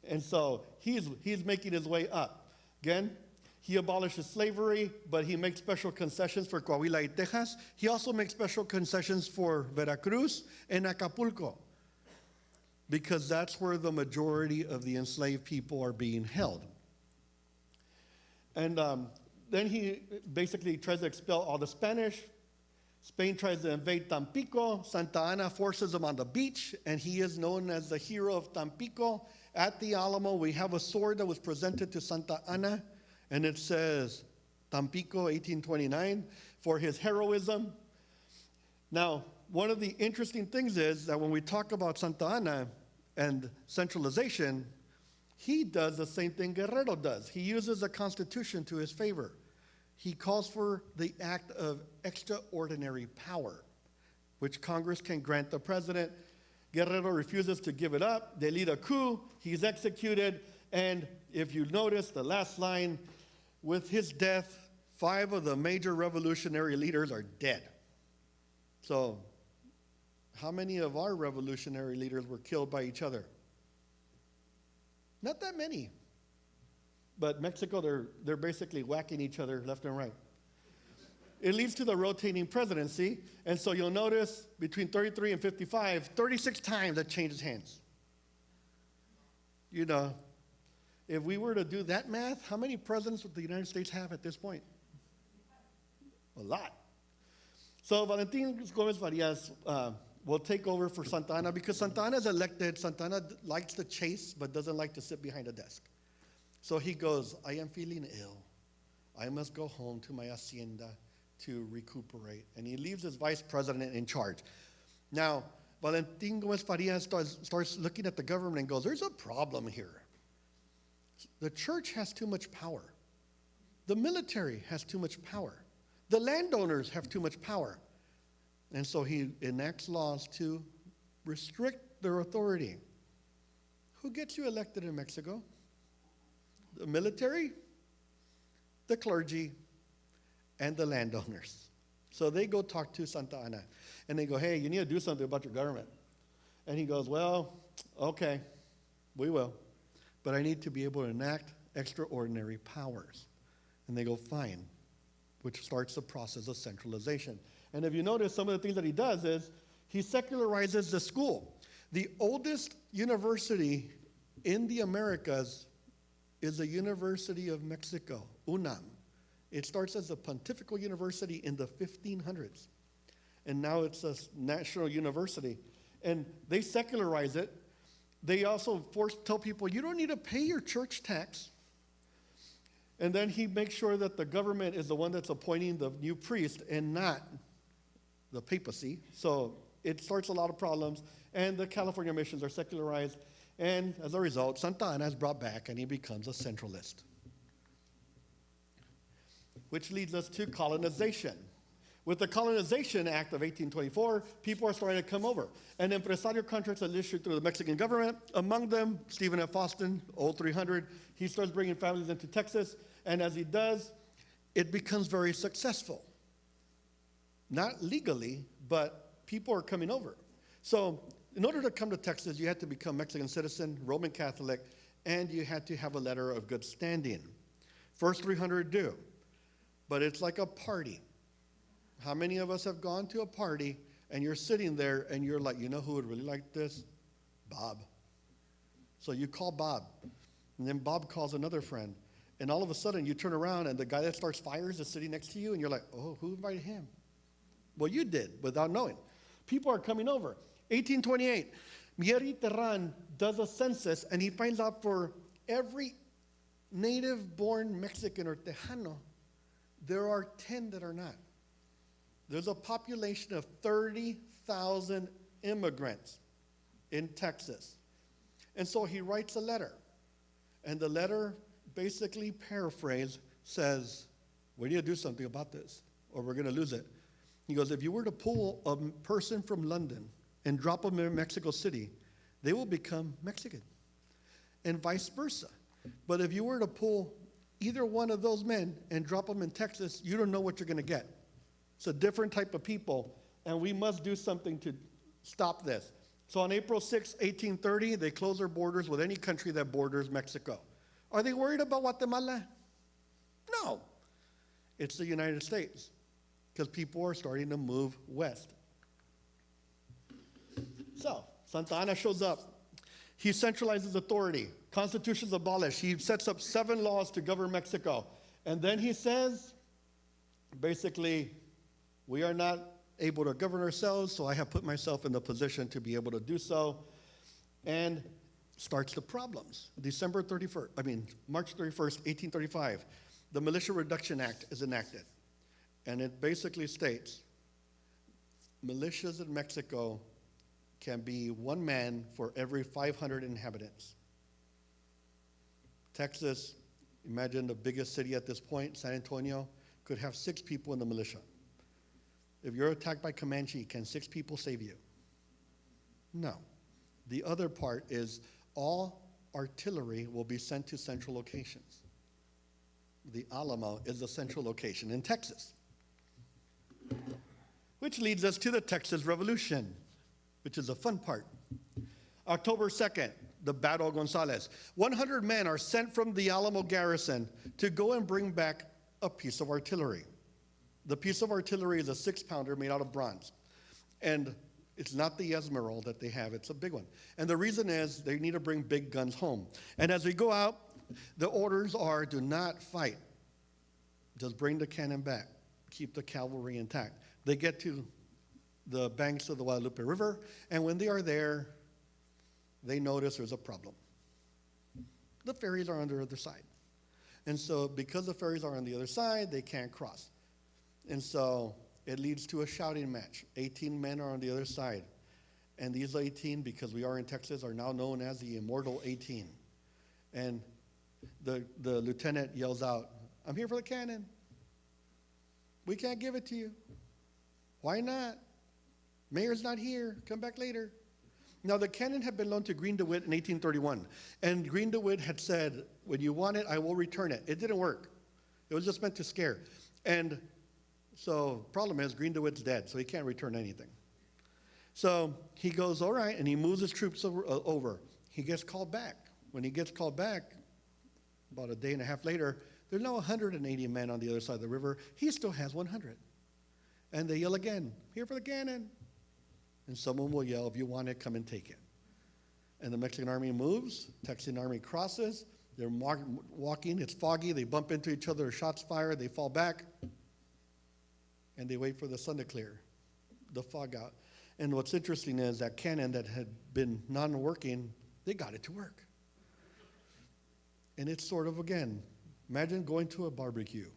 And so he's making his way up. Again, he abolishes slavery, but he makes special concessions for Coahuila y Texas. He also makes special concessions for Veracruz and Acapulco, because that's where the majority of the enslaved people are being held. And then he basically tries to expel all the Spanish. Spain tries to invade Tampico. Santa Ana forces him on the beach, and he is known as the hero of Tampico. At the Alamo, we have a sword that was presented to Santa Ana, and it says Tampico 1829 for his heroism. Now, one of the interesting things is that when we talk about Santa Ana and centralization, he does the same thing Guerrero does. He uses the Constitution to his favor. He calls for the act of extraordinary power, which Congress can grant the president. Guerrero refuses to give it up. They lead a coup. He's executed. And if you notice the last line, with his death, 5 of the major revolutionary leaders are dead. So how many of our revolutionary leaders were killed by each other? Not that many. But Mexico, they're basically whacking each other left and right. It leads to the rotating presidency, and so you'll notice between 33 and 55, 36 times that changes hands. You know, if we were to do that math, how many presidents would the United States have at this point? A lot. So Valentin Gómez Farías will take over for Santa Anna because Santa Anna is elected. Santa Anna likes to chase but doesn't like to sit behind a desk. So he goes, I am feeling ill. I must go home to my hacienda to recuperate. And he leaves his vice president in charge. Now, Valentin Gómez Farías starts looking at the government and goes, there's a problem here. The church has too much power. The military has too much power. The landowners have too much power. And so he enacts laws to restrict their authority. Who gets you elected in Mexico? The military, the clergy, and the landowners. So they go talk to Santa Anna, and they go, hey, you need to do something about your government. And he goes, well, okay, we will, but I need to be able to enact extraordinary powers. And they go, fine, which starts the process of centralization. And if you notice, some of the things that he does is he secularizes the school. The oldest university in the Americas is the University of Mexico, UNAM. It starts as a pontifical university in the 1500s. And now it's a national university. And they secularize it. They also tell people, you don't need to pay your church tax. And then he makes sure that the government is the one that's appointing the new priest and not the papacy. So it starts a lot of problems. And the California missions are secularized. And as a result, Santa Anna is brought back and he becomes a centralist. Which leads us to colonization. With the Colonization Act of 1824, people are starting to come over. And empresario contracts are issued through the Mexican government. Among them, Stephen F. Austin, old 300. He starts bringing families into Texas. And as he does, it becomes very successful. Not legally, but people are coming over. So in order to come to Texas, you had to become Mexican citizen, Roman Catholic, and you had to have a letter of good standing. First 300 do. But it's like a party. How many of us have gone to a party and you're sitting there and you're like, you know who would really like this? Bob. So you call Bob, and then Bob calls another friend. And all of a sudden you turn around and the guy that starts fires is sitting next to you and you're like, oh, who invited him? Well, you did without knowing. People are coming over. 1828, Mieri Terran does a census and he finds out for every native-born Mexican or Tejano, there are 10 that are not. There's a population of 30,000 immigrants in Texas. And so he writes a letter. And the letter, basically paraphrased, says, we need to do something about this or we're going to lose it. He goes, if you were to pull a person from London and drop them in Mexico City, they will become Mexican. And vice versa. But if you were to pull either one of those men and drop them in Texas, you don't know what you're going to get. It's a different type of people, and we must do something to stop this. So on April 6, 1830, they close their borders with any country that borders Mexico. Are they worried about Guatemala? No. It's the United States, because people are starting to move west. So Santa Anna shows up. He centralizes authority. Constitution's abolished. He sets up 7 laws to govern Mexico. And then he says, basically, we are not able to govern ourselves, so I have put myself in the position to be able to do so. And starts the problems. March 31st, 1835, the Militia Reduction Act is enacted. And it basically states, militias in Mexico can be 1 man for every 500 inhabitants. Texas, imagine the biggest city at this point, San Antonio, could have 6 people in the militia. If you're attacked by Comanche, can 6 people save you? No. The other part is all artillery will be sent to central locations. The Alamo is a central location in Texas. Which leads us to the Texas Revolution, which is a fun part. October 2nd, the Battle of Gonzales. 100 men are sent from the Alamo garrison to go and bring back a piece of artillery. The piece of artillery is a 6-pounder made out of bronze. And it's not the Esmeralda that they have, it's a big one. And the reason is they need to bring big guns home. And as we go out, the orders are do not fight. Just bring the cannon back. Keep the cavalry intact. They get to the banks of the Guadalupe River, and when they are there, they notice there's a problem. The ferries are on the other side. And so because the ferries are on the other side, they can't cross. And so it leads to a shouting match. 18 men are on the other side. And these 18, because we are in Texas, are now known as the Immortal 18. And the lieutenant yells out, "I'm here for the cannon. We can't give it to you." "Why not? Mayor's not here. Come back later." Now, the cannon had been loaned to Green DeWitt in 1831. And Green DeWitt had said, "When you want it, I will return it." It didn't work. It was just meant to scare. And so problem is, Green DeWitt's dead, so he can't return anything. So he goes, all right, and he moves his troops over. He gets called back. When he gets called back, about a day and a half later, there's now 180 men on the other side of the river. He still has 100. And they yell again, "Here for the cannon." And someone will yell, "If you want it, come and take it." And the Mexican army moves. Texan army crosses. They're walking. It's foggy. They bump into each other. Shots fired. They fall back. And they wait for the sun to clear, the fog out. And what's interesting is that cannon that had been non-working, they got it to work. And it's sort of, again, imagine going to a barbecue.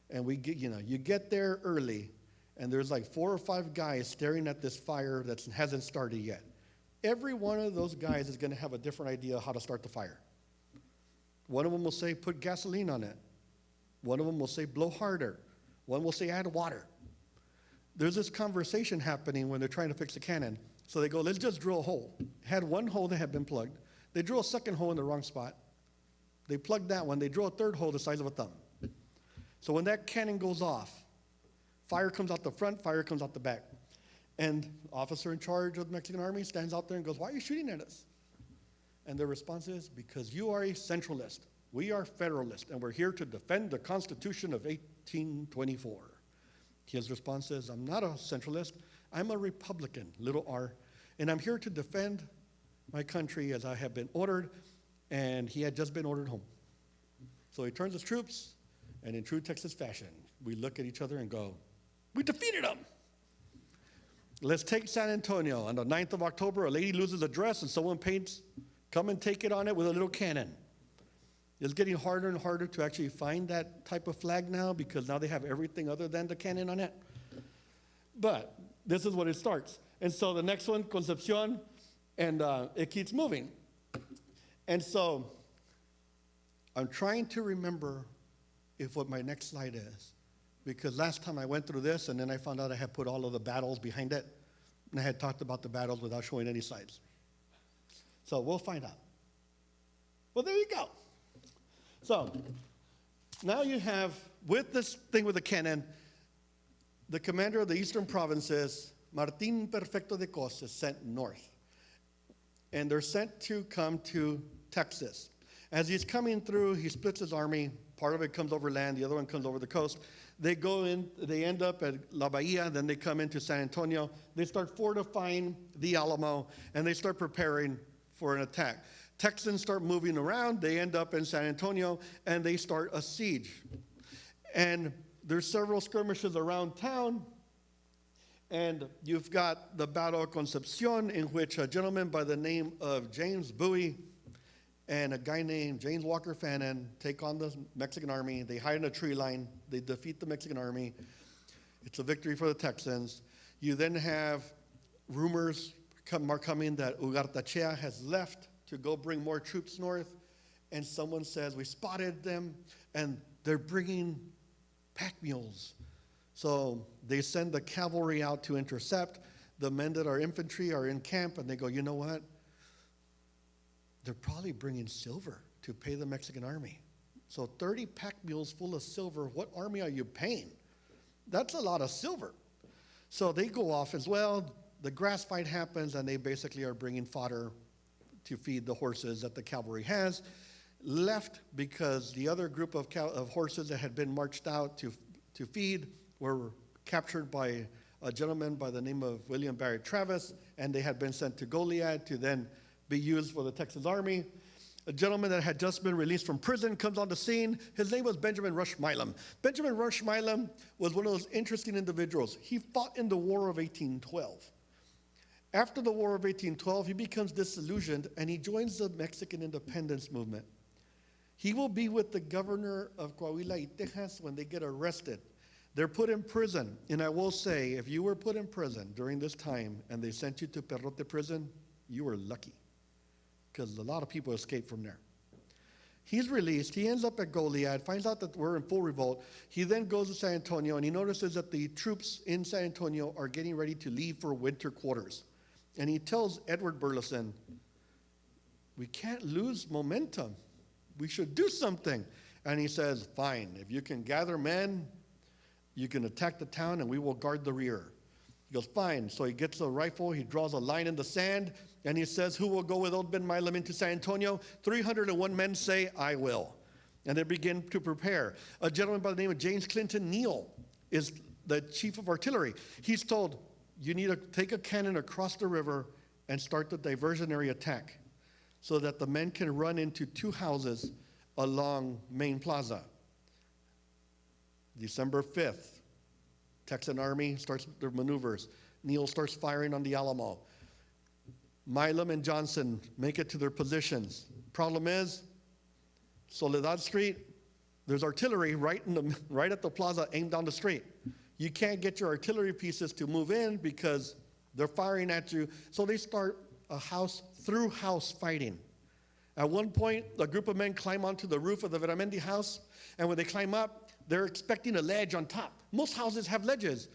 And we get, you get there early, and there's like 4 or 5 guys staring at this fire that hasn't started yet. Every one of those guys is going to have a different idea of how to start the fire. One of them will say, "Put gasoline on it." One of them will say, "Blow harder." One will say, "Add water." There's this conversation happening when they're trying to fix the cannon. So they go, "Let's just drill a hole." Had one hole that had been plugged. They drill a second hole in the wrong spot. They plug that one. They drill a third hole the size of a thumb. So when that cannon goes off, fire comes out the front, fire comes out the back. And the officer in charge of the Mexican army stands out there and goes, "Why are you shooting at us?" And their response is, "Because you are a centralist. We are federalist, and we're here to defend the Constitution of 1824. His response is, "I'm not a centralist. I'm a Republican, little r, and I'm here to defend my country as I have been ordered," and he had just been ordered home. So he turns his troops, and in true Texas fashion, we look at each other and go, "We defeated them." Let's take San Antonio. On the 9th of October, a lady loses a dress, and someone paints, "Come and take it" on it with a little cannon. It's getting harder and harder to actually find that type of flag now because now they have everything other than the cannon on it. But this is what it starts. And so the next one, Concepcion, and it keeps moving. And so I'm trying to remember what my next slide is, because last time I went through this and then I found out I had put all of the battles behind it, and I had talked about the battles without showing any slides. So we'll find out. Well, there you go. So now you have, with this thing with the cannon, the commander of the eastern provinces, Martín Perfecto de Cos, is sent north. And they're sent to come to Texas. As he's coming through, he splits his army. Part of it comes over land, the other one comes over the coast. They go in, they end up at La Bahia, then they come into San Antonio. They start fortifying the Alamo, and they start preparing for an attack. Texans start moving around, they end up in San Antonio, and they start a siege. And there's several skirmishes around town, and you've got the Battle of Concepcion, in which a gentleman by the name of James Bowie and a guy named James Walker Fannin take on the Mexican army. They hide in a tree line, they defeat the Mexican army. It's a victory for the Texans. You then have rumors are coming that Ugartechea has left to go bring more troops north, and someone says, "We spotted them, and they're bringing pack mules." So they send the cavalry out to intercept. The men that are infantry are in camp, and they go, "You know what? They're probably bringing silver to pay the Mexican army. So 30 pack mules full of silver, what army are you paying? That's a lot of silver." So they go off as well. The grass fight happens, and they basically are bringing fodder to feed the horses that the cavalry has, left because the other group of horses that had been marched out to feed were captured by a gentleman by the name of William Barrett Travis, and they had been sent to Goliad to then be used for the Texas Army. A gentleman that had just been released from prison comes on the scene. His name was Benjamin Rush Milam. Benjamin Rush Milam was one of those interesting individuals. He fought in the War of 1812. After the War of 1812, he becomes disillusioned and he joins the Mexican independence movement. He will be with the governor of Coahuila y Texas when they get arrested. They're put in prison. And I will say, if you were put in prison during this time and they sent you to Perrote prison, you were lucky, because a lot of people escaped from there. He's released. He ends up at Goliad, finds out that we're in full revolt. He then goes to San Antonio, and he notices that the troops in San Antonio are getting ready to leave for winter quarters. And he tells Edward Burleson, we can't lose momentum. We should do something. And he says, fine, if you can gather men, you can attack the town, and we will guard the rear. He goes, fine. So he gets a rifle, he draws a line in the sand, and he says, who will go with old Ben Milam into San Antonio? 301 men say, I will. And they begin to prepare. A gentleman by the name of James Clinton Neal is the chief of artillery. He's told, you need to take a cannon across the river and start the diversionary attack so that the men can run into two houses along Main Plaza. December 5th, Texan Army starts their maneuvers. Neal starts firing on the Alamo. Milam and Johnson make it to their positions. Problem is, Soledad Street, there's artillery right at the plaza aimed down the street. You can't get your artillery pieces to move in because they're firing at you. So they start a house-through-house fighting. At one point, a group of men climb onto the roof of the Veramendi house, and when they climb up, they're expecting a ledge on top. Most houses have ledges,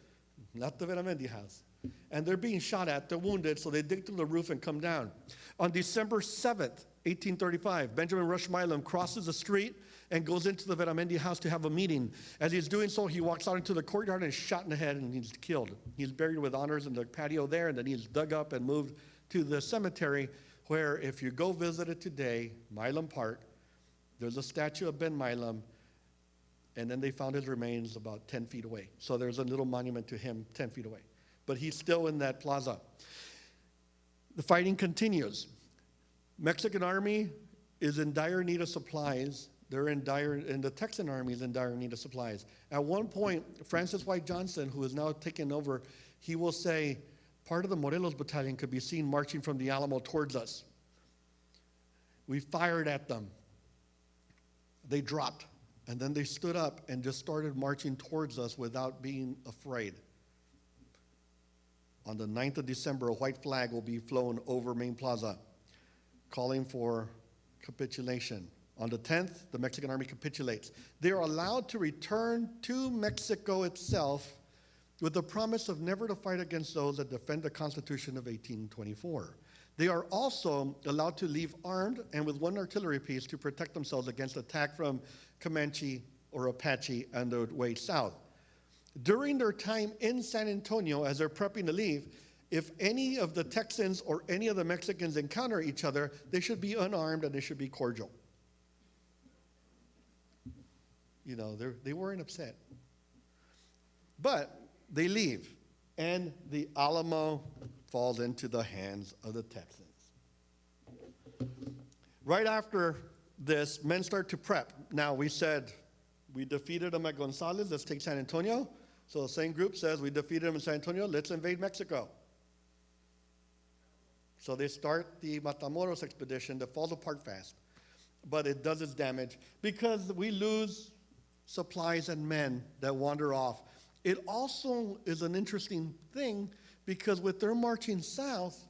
not the Veramendi house. And they're being shot at, they're wounded, so they dig through the roof and come down. On December 7th, 1835, Benjamin Rush Milam crosses the street and goes into the Veramendi house to have a meeting. As he's doing so, he walks out into the courtyard and is shot in the head, and he's killed. He's buried with honors in the patio there, and then he's dug up and moved to the cemetery, where if you go visit it today, Milam Park, there's a statue of Ben Milam, and then they found his remains about 10 feet away. So there's a little monument to him 10 feet away. But he's still in that plaza. The fighting continues. Mexican army is in dire need of supplies. And the Texan army is in dire need of supplies. At one point, Francis White Johnson, who is now taken over, he will say, part of the Morelos battalion could be seen marching from the Alamo towards us. We fired at them. They dropped. And then they stood up and just started marching towards us without being afraid. On the 9th of December, a white flag will be flown over Main Plaza, calling for capitulation. On the 10th, the Mexican army capitulates. They are allowed to return to Mexico itself with the promise of never to fight against those that defend the Constitution of 1824. They are also allowed to leave armed and with one artillery piece to protect themselves against attack from Comanche or Apache on their way south. During their time in San Antonio, as they're prepping to leave, if any of the Texans or any of the Mexicans encounter each other, they should be unarmed and they should be cordial. You know, they weren't upset. But they leave, and the Alamo falls into the hands of the Texans. Right after this, men start to prep. Now, we said we defeated them at Gonzales, let's take San Antonio. So the same group says we defeated them in San Antonio, let's invade Mexico. So they start the Matamoros expedition that falls apart fast, but it does its damage because we lose supplies and men that wander off. It also is an interesting thing because with their marching south,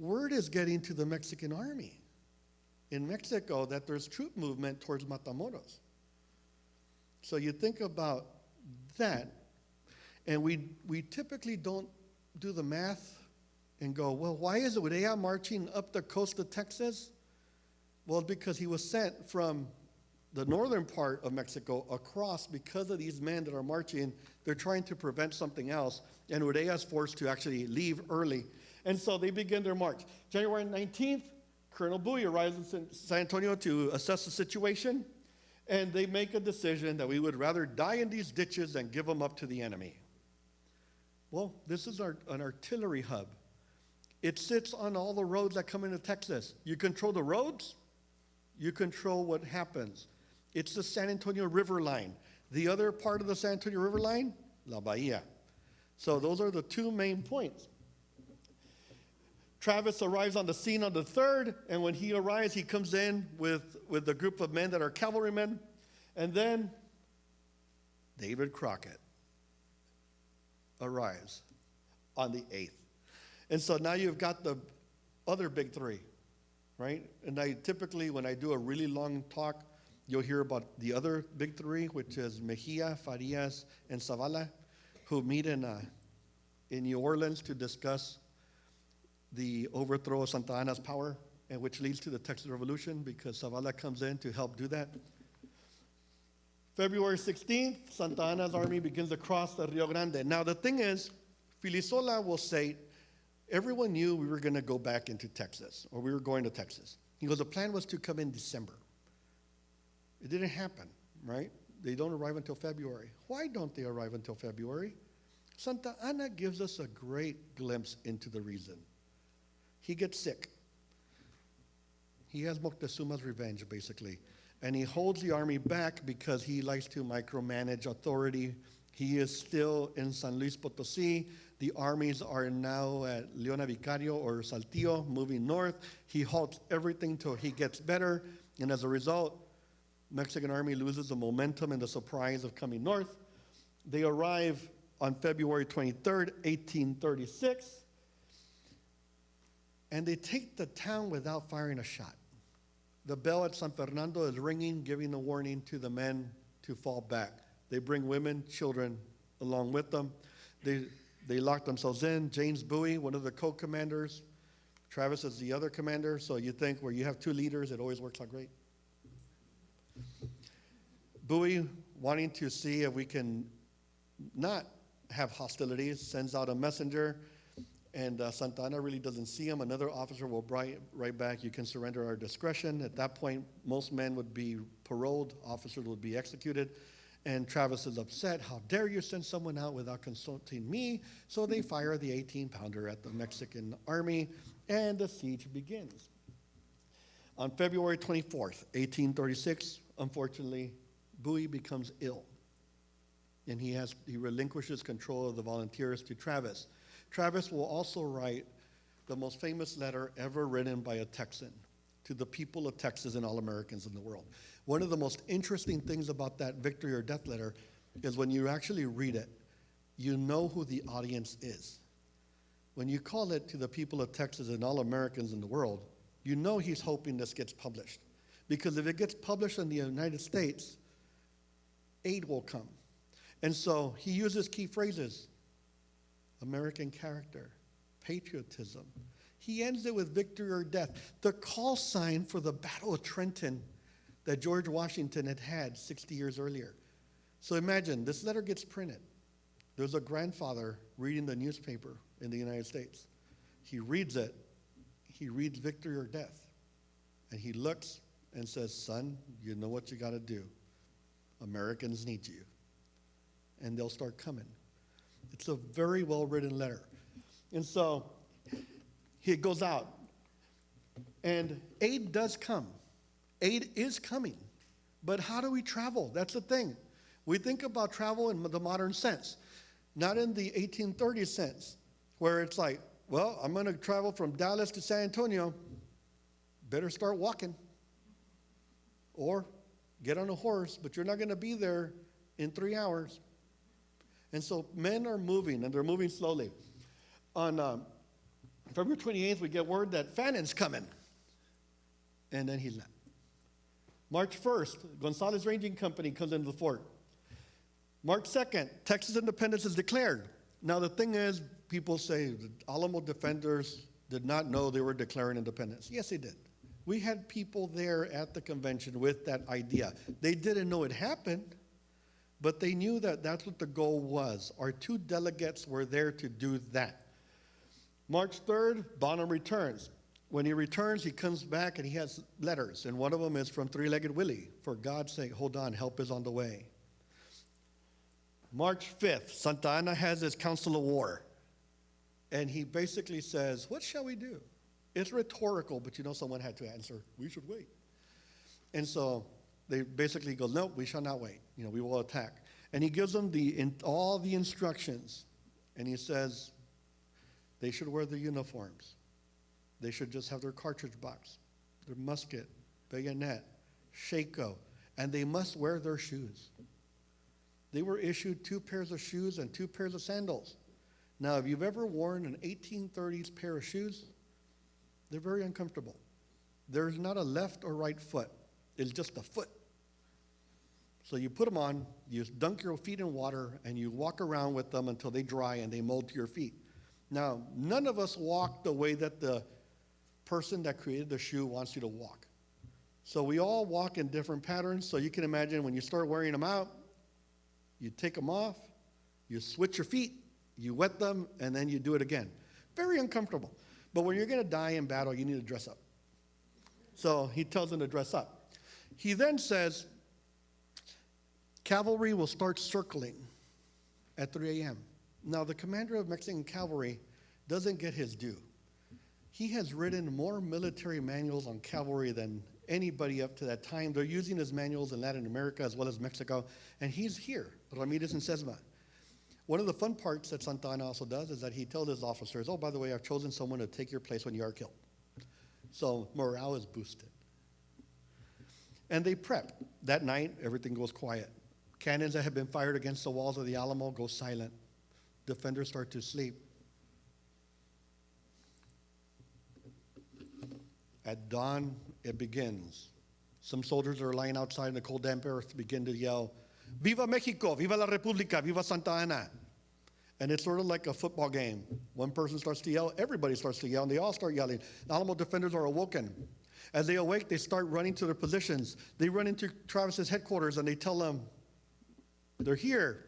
word is getting to the Mexican army in Mexico that there's troop movement towards Matamoros. So you think about that, and we typically don't do the math and go, well, why is Urea marching up the coast of Texas? Well, because he was sent from the northern part of Mexico across because of these men that are marching. They're trying to prevent something else, and Urea is forced to actually leave early. And so they begin their march. January 19th, Colonel Bowie arrives in San Antonio to assess the situation, and they make a decision that we would rather die in these ditches than give them up to the enemy. Well, this is an artillery hub. It sits on all the roads that come into Texas. You control the roads, you control what happens. It's the San Antonio River line. The other part of the San Antonio River line, La Bahia. So those are the two main points. Travis arrives on the scene on the 3rd, and when he arrives, he comes in with a group of men that are cavalrymen, and then David Crockett arrives on the 8th. And so now you've got the other big three, right? And I typically, when I do a really long talk, you'll hear about the other big three, which is Mejia, Farias, and Zavala, who meet in New Orleans to discuss the overthrow of Santa Anna's power, and which leads to the Texas Revolution, because Zavala comes in to help do that. February 16th, Santa Anna's army begins to cross the Rio Grande. Now the thing is, Filisola will say, everyone knew we were going to go back into Texas, or we were going to Texas. He goes, the plan was to come in December. It didn't happen, right? They don't arrive until February. Why don't they arrive until February? Santa Anna gives us a great glimpse into the reason. He gets sick. He has Moctezuma's revenge, basically. And he holds the army back because he likes to micromanage authority. He is still in San Luis Potosí. The armies are now at Leona Vicario or Saltillo, moving north. He halts everything till he gets better. And as a result, Mexican army loses the momentum and the surprise of coming north. They arrive on February 23rd, 1836. And they take the town without firing a shot. The bell at San Fernando is ringing, giving the warning to the men to fall back. They bring women, children along with them. They lock themselves in. James Bowie, one of the co-commanders. Travis is the other commander. So you think where you have two leaders, it always works out great. Bowie, wanting to see if we can not have hostilities, sends out a messenger. And Santa Anna really doesn't see him. Another officer will write back, you can surrender our discretion. At that point, most men would be paroled, officers would be executed. And Travis is upset. How dare you send someone out without consulting me? So they fire the 18-pounder at the Mexican army, and the siege begins. On February 24th, 1836, unfortunately, Bowie becomes ill. And he relinquishes control of the volunteers to Travis. Travis will also write the most famous letter ever written by a Texan to the people of Texas and all Americans in the world. One of the most interesting things about that victory or death letter is when you actually read it, you know who the audience is. When you call it to the people of Texas and all Americans in the world, you know he's hoping this gets published. Because if it gets published in the United States, aid will come. And so he uses key phrases. American character, patriotism. He ends it with victory or death. The call sign for the Battle of Trenton that George Washington had 60 years earlier. So imagine, this letter gets printed. There's a grandfather reading the newspaper in the United States. He reads it. He reads victory or death. And he looks and says, son, you know what you got to do. Americans need you. And they'll start coming. It's a very well-written letter. And so he goes out. And aid does come. Aid is coming. But how do we travel? That's the thing. We think about travel in the modern sense, not in the 1830s sense, where it's like, well, I'm going to travel from Dallas to San Antonio. Better start walking. Or get on a horse, but you're not going to be there in 3 hours. And so men are moving, and they're moving slowly. On February 28th, we get word that Fannon's coming. And then he's not. March 1st, Gonzales Ranging Company comes into the fort. March 2nd, Texas independence is declared. Now the thing is, people say the Alamo defenders did not know they were declaring independence. Yes, they did. We had people there at the convention with that idea. They didn't know it happened, but they knew that that's what the goal was. Our 2 delegates were there to do that. March 3rd, Bonham returns. When he returns, he comes back and he has letters, and one of them is from Three-Legged Willie. For God's sake, hold on, help is on the way. March 5th, Santa Anna has his council of war, and he basically says, what shall we do? It's rhetorical, but you know someone had to answer, we should wait. And so they basically go, no, we shall not wait. We will attack. And he gives them all the instructions, and he says they should wear the uniforms. They should just have their cartridge box, their musket, bayonet, shako, and they must wear their shoes. They were issued 2 pairs of shoes and 2 pairs of sandals. Now, if you've ever worn an 1830s pair of shoes, they're very uncomfortable. There's not a left or right foot. It's just a foot. So you put them on, you dunk your feet in water, and you walk around with them until they dry and they mold to your feet. Now, none of us walk the way that the person that created the shoe wants you to walk. So we all walk in different patterns. So you can imagine when you start wearing them out, you take them off, you switch your feet, you wet them, and then you do it again. Very uncomfortable. But when you're going to die in battle, you need to dress up. So he tells them to dress up. He then says, cavalry will start circling at 3 a.m. Now, the commander of Mexican cavalry doesn't get his due. He has written more military manuals on cavalry than anybody up to that time. They're using his manuals in Latin America as well as Mexico, and he's here, Ramirez and Sesma. One of the fun parts that Santa Anna also does is that he tells his officers, oh, by the way, I've chosen someone to take your place when you are killed. So morale is boosted. And they prep. That night, everything goes quiet. Cannons that have been fired against the walls of the Alamo go silent. Defenders start to sleep. At dawn, it begins. Some soldiers are lying outside in the cold, damp earth begin to yell, Viva Mexico, Viva la República, Viva Santa Anna. And it's sort of like a football game. One person starts to yell, everybody starts to yell, and they all start yelling. The Alamo defenders are awoken. As they awake, they start running to their positions. They run into Travis's headquarters, and they tell them, they're here.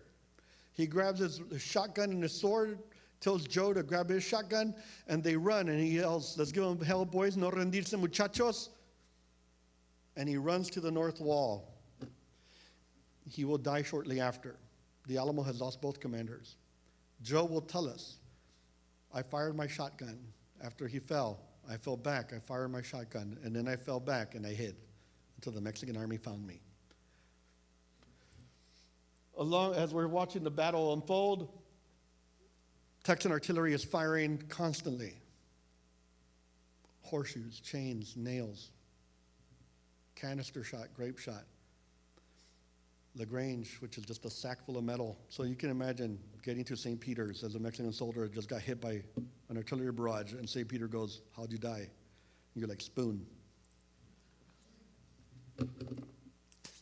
He grabs his shotgun and his sword, tells Joe to grab his shotgun, and they run, and he yells, let's give them hell, boys, no rendirse, muchachos. And he runs to the north wall. He will die shortly after. The Alamo has lost both commanders. Joe will tell us, I fired my shotgun. After he fell, I fell back, I fired my shotgun, and then I fell back and I hid until the Mexican army found me. As we're watching the battle unfold, Texan artillery is firing constantly. Horseshoes, chains, nails, canister shot, grape shot. LaGrange, which is just a sack full of metal. So you can imagine getting to St. Peter's as a Mexican soldier just got hit by an artillery barrage, and St. Peter goes, how'd you die? And you're like, spoon.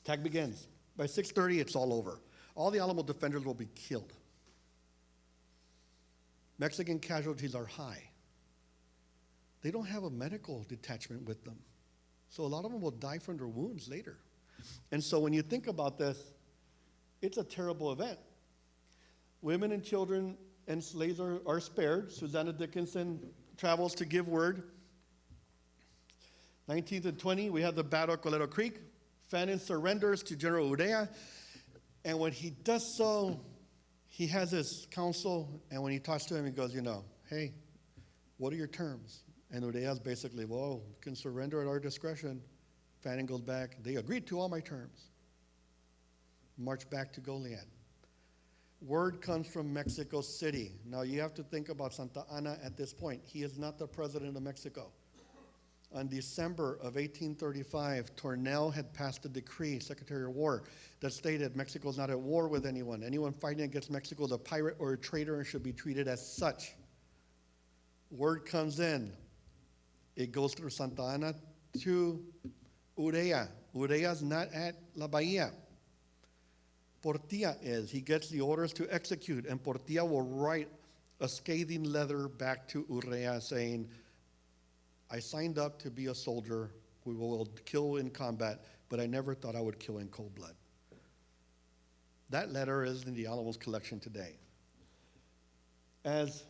Attack begins. By 6:30, it's all over. All the Alamo defenders will be killed. Mexican casualties are high. They don't have a medical detachment with them. So a lot of them will die from their wounds later. And so when you think about this, it's a terrible event. Women and children and slaves are spared. Susanna Dickinson travels to give word. 19th and 20, we have the Battle of Colero Creek. Fannin surrenders to General Urea. And when he does so, he has his council, and when he talks to him, he goes, hey, what are your terms? And Urea's basically, well, you can surrender at our discretion. Fannin goes back, they agreed to all my terms. March back to Goliad. Word comes from Mexico City. Now you have to think about Santa Anna at this point. He is not the president of Mexico. On December of 1835, Tornell had passed a decree, Secretary of War, that stated Mexico is not at war with anyone. Anyone fighting against Mexico is a pirate or a traitor and should be treated as such. Word comes in. It goes through Santa Anna to Urea. Urea's not at La Bahia. Portilla is. He gets the orders to execute, and Portilla will write a scathing letter back to Urea saying, I signed up to be a soldier who will kill in combat, but I never thought I would kill in cold blood. That letter is in the Alamo's collection today. As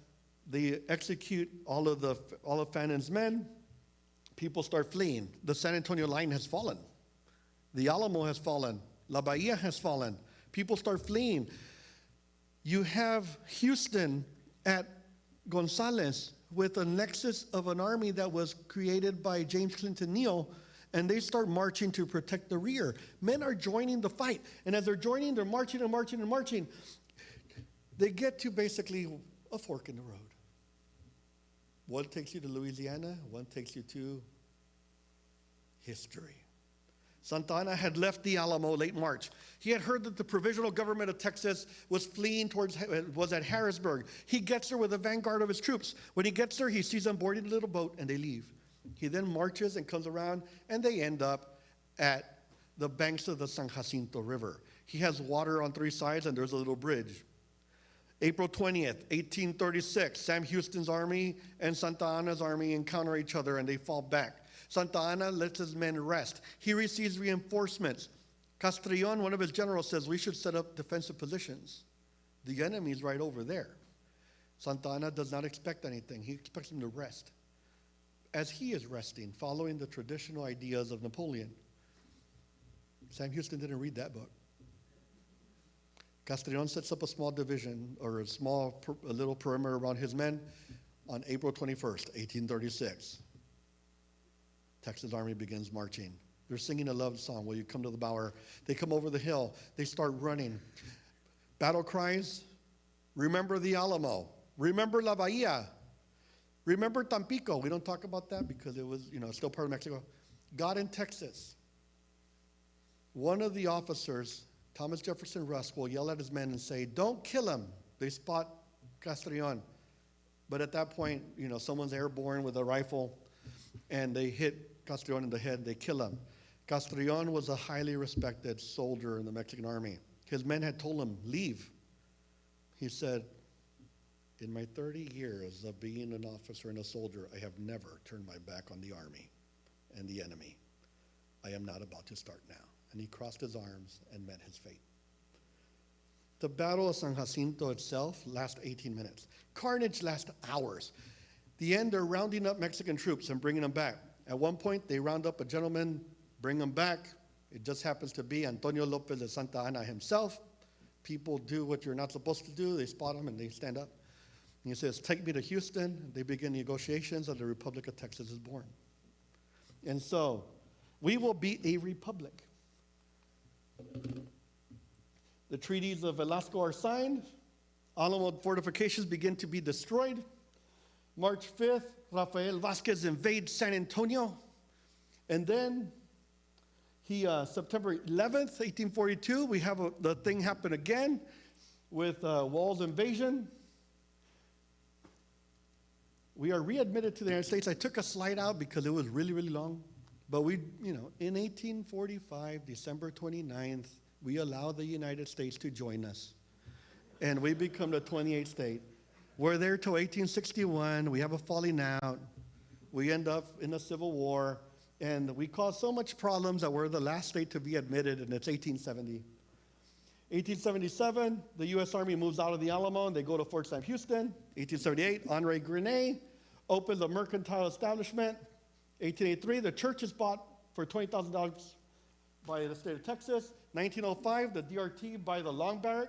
they execute all of Fannin's men, People start fleeing. The San Antonio line has fallen. The Alamo has fallen. La Bahia has fallen. People start fleeing. You have Houston at Gonzales with a nexus of an army that was created by James Clinton Neal, and they start marching to protect the rear. Men are joining the fight, and as they're joining, they're marching and marching and marching. They get to basically a fork in the road. One takes you to Louisiana, one takes you to history. Santa Anna had left the Alamo late March. He had heard that the provisional government of Texas was was at Harrisburg. He gets there with a vanguard of his troops. When he gets there, he sees them boarding a little boat, and they leave. He then marches and comes around, and they end up at the banks of the San Jacinto River. He has water on three sides, and there's a little bridge. April 20th, 1836, Sam Houston's army and Santa Anna's army encounter each other, and they fall back. Santa Anna lets his men rest. He receives reinforcements. Castrillon, one of his generals, says, we should set up defensive positions. The enemy's right over there. Santa Anna does not expect anything. He expects him to rest. As he is resting, following the traditional ideas of Napoleon. Sam Houston didn't read that book. Castrillon sets up a small division, or a little perimeter around his men on April 21st, 1836. Texas Army begins marching. They're singing a love song, Will You Come to the Bower? They come over the hill. They start running. Battle cries, remember the Alamo. Remember La Bahia. Remember Tampico. We don't talk about that because it was, still part of Mexico. God in Texas. One of the officers, Thomas Jefferson Rusk, will yell at his men and say, don't kill him. They spot Castrillon. But at that point, someone's airborne with a rifle, and they hit Castrillon in the head. They kill him. Castrillon was a highly respected soldier in the Mexican army. His men had told him, leave. He said, in my 30 years of being an officer and a soldier, I have never turned my back on the army and the enemy. I am not about to start now. And he crossed his arms and met his fate. The Battle of San Jacinto itself lasts 18 minutes. Carnage lasts hours. The end, they're rounding up Mexican troops and bringing them back. At one point, they round up a gentleman, bring him back. It just happens to be Antonio Lopez de Santa Anna himself. People do what you're not supposed to do. They spot him and they stand up. And he says, take me to Houston. They begin negotiations, and the Republic of Texas is born. And so, we will be a republic. The treaties of Velasco are signed. Alamo fortifications begin to be destroyed. March 5th, Rafael Vasquez invades San Antonio. And then, September 11th, 1842, we have the thing happen again with Wall's invasion. We are readmitted to the United States. I took a slide out because it was really, really long. But in 1845, December 29th, we allow the United States to join us. And we become the 28th state. We're there till 1861. We have a falling out. We end up in a civil war. And we cause so much problems that we're the last state to be admitted, and it's 1870. 1877, the U.S. Army moves out of the Alamo, and they go to Fort Sam Houston. 1878, Henri Grenet opens a mercantile establishment. 1883, the church is bought for $20,000 by the state of Texas. 1905, the DRT by the Long Barrack.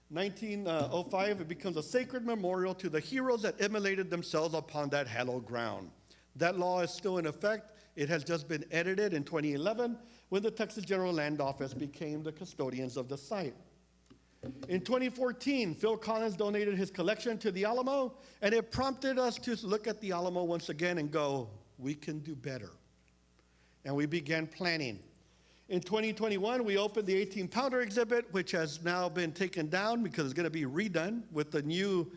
1905, it becomes a sacred memorial to the heroes that immolated themselves upon that hallowed ground. That law is still in effect. It has just been edited in 2011 when the Texas General Land Office became the custodians of the site. In 2014, Phil Collins donated his collection to the Alamo, and it prompted us to look at the Alamo once again and go, we can do better. And we began planning. In 2021, we opened the 18-pounder exhibit, which has now been taken down because it's going to be redone with the new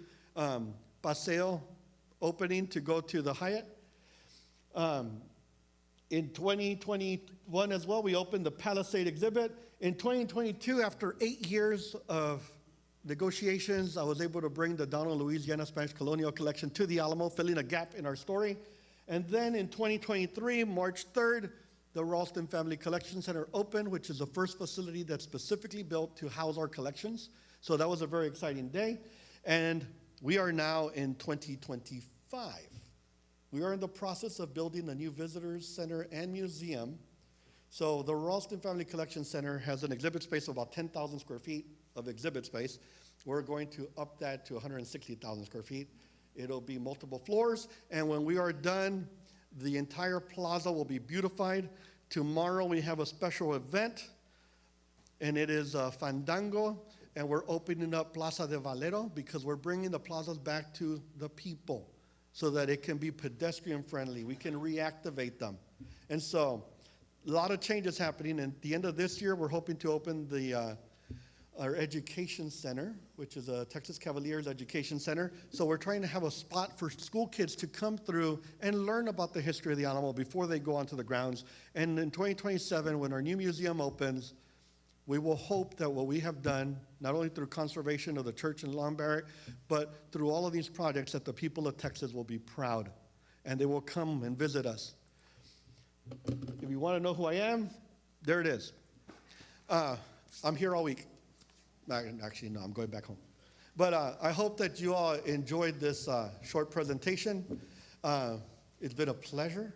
Paseo opening to go to the Hyatt. In 2021 as well, we opened the Palisade exhibit. In 2022, after 8 years of negotiations, I was able to bring the Donald Louisiana Spanish Colonial Collection to the Alamo, filling a gap in our story. And then in 2023, March 3rd, the Ralston Family Collection Center opened, which is the first facility that's specifically built to house our collections. So that was a very exciting day. And we are now in 2025. We are in the process of building a new visitors center and museum. So the Ralston Family Collection Center has an exhibit space of about 10,000 square feet of exhibit space. We're going to up that to 160,000 square feet. It'll be multiple floors, and when we are done, the entire plaza will be beautified. Tomorrow we have a special event, and it is Fandango, and we're opening up Plaza de Valero because we're bringing the plazas back to the people so that it can be pedestrian friendly. We can reactivate them. And so, a lot of changes happening, and at the end of this year, we're hoping to open our education center, which is a Texas Cavaliers Education Center. So we're trying to have a spot for school kids to come through and learn about the history of the Alamo before they go onto the grounds. And in 2027, when our new museum opens, we will hope that what we have done, not only through conservation of the church in Long Barrett, but through all of these projects, that the people of Texas will be proud, and they will come and visit us. If you want to know who I am, there it is. I'm here all week. Actually, no, I'm going back home. But I hope that you all enjoyed this short presentation. It's been a pleasure.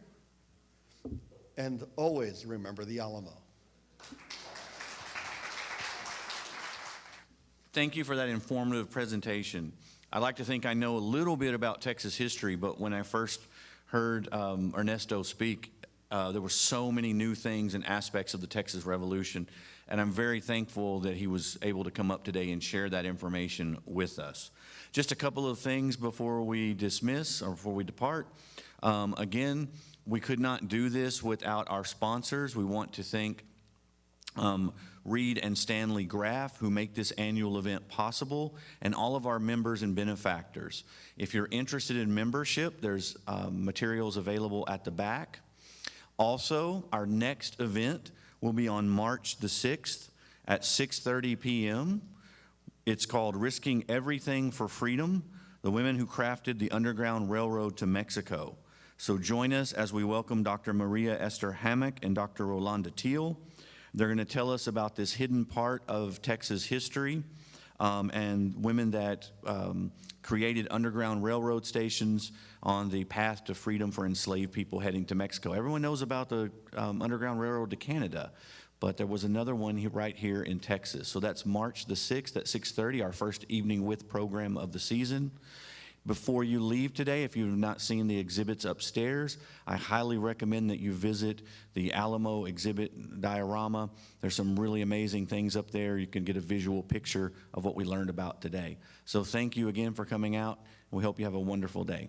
And always remember the Alamo. Thank you for that informative presentation. I like to think I know a little bit about Texas history, but when I first heard Ernesto speak, there were so many new things and aspects of the Texas Revolution, and I'm very thankful that he was able to come up today and share that information with us. Just a couple of things before we dismiss or before we depart. Again, we could not do this without our sponsors. We want to thank Reed and Stanley Graff, who make this annual event possible, and all of our members and benefactors. If you're interested in membership, there's materials available at the back. Also, our next event will be on March the 6th at 6:30 p.m. It's called Risking Everything for Freedom, the women who crafted the Underground Railroad to Mexico. So join us as we welcome Dr. Maria Esther Hammock and Dr. Rolanda Teal. They're going to tell us about this hidden part of Texas history and women that created underground railroad stations on the path to freedom for enslaved people heading to Mexico. Everyone knows about the Underground Railroad to Canada, but there was another one right here in Texas. So that's March the 6th at 6:30, our first evening with program of the season. Before you leave today, if you've not seen the exhibits upstairs, I highly recommend that you visit the Alamo exhibit diorama. There's some really amazing things up there. You can get a visual picture of what we learned about today. So thank you again for coming out, and we hope you have a wonderful day.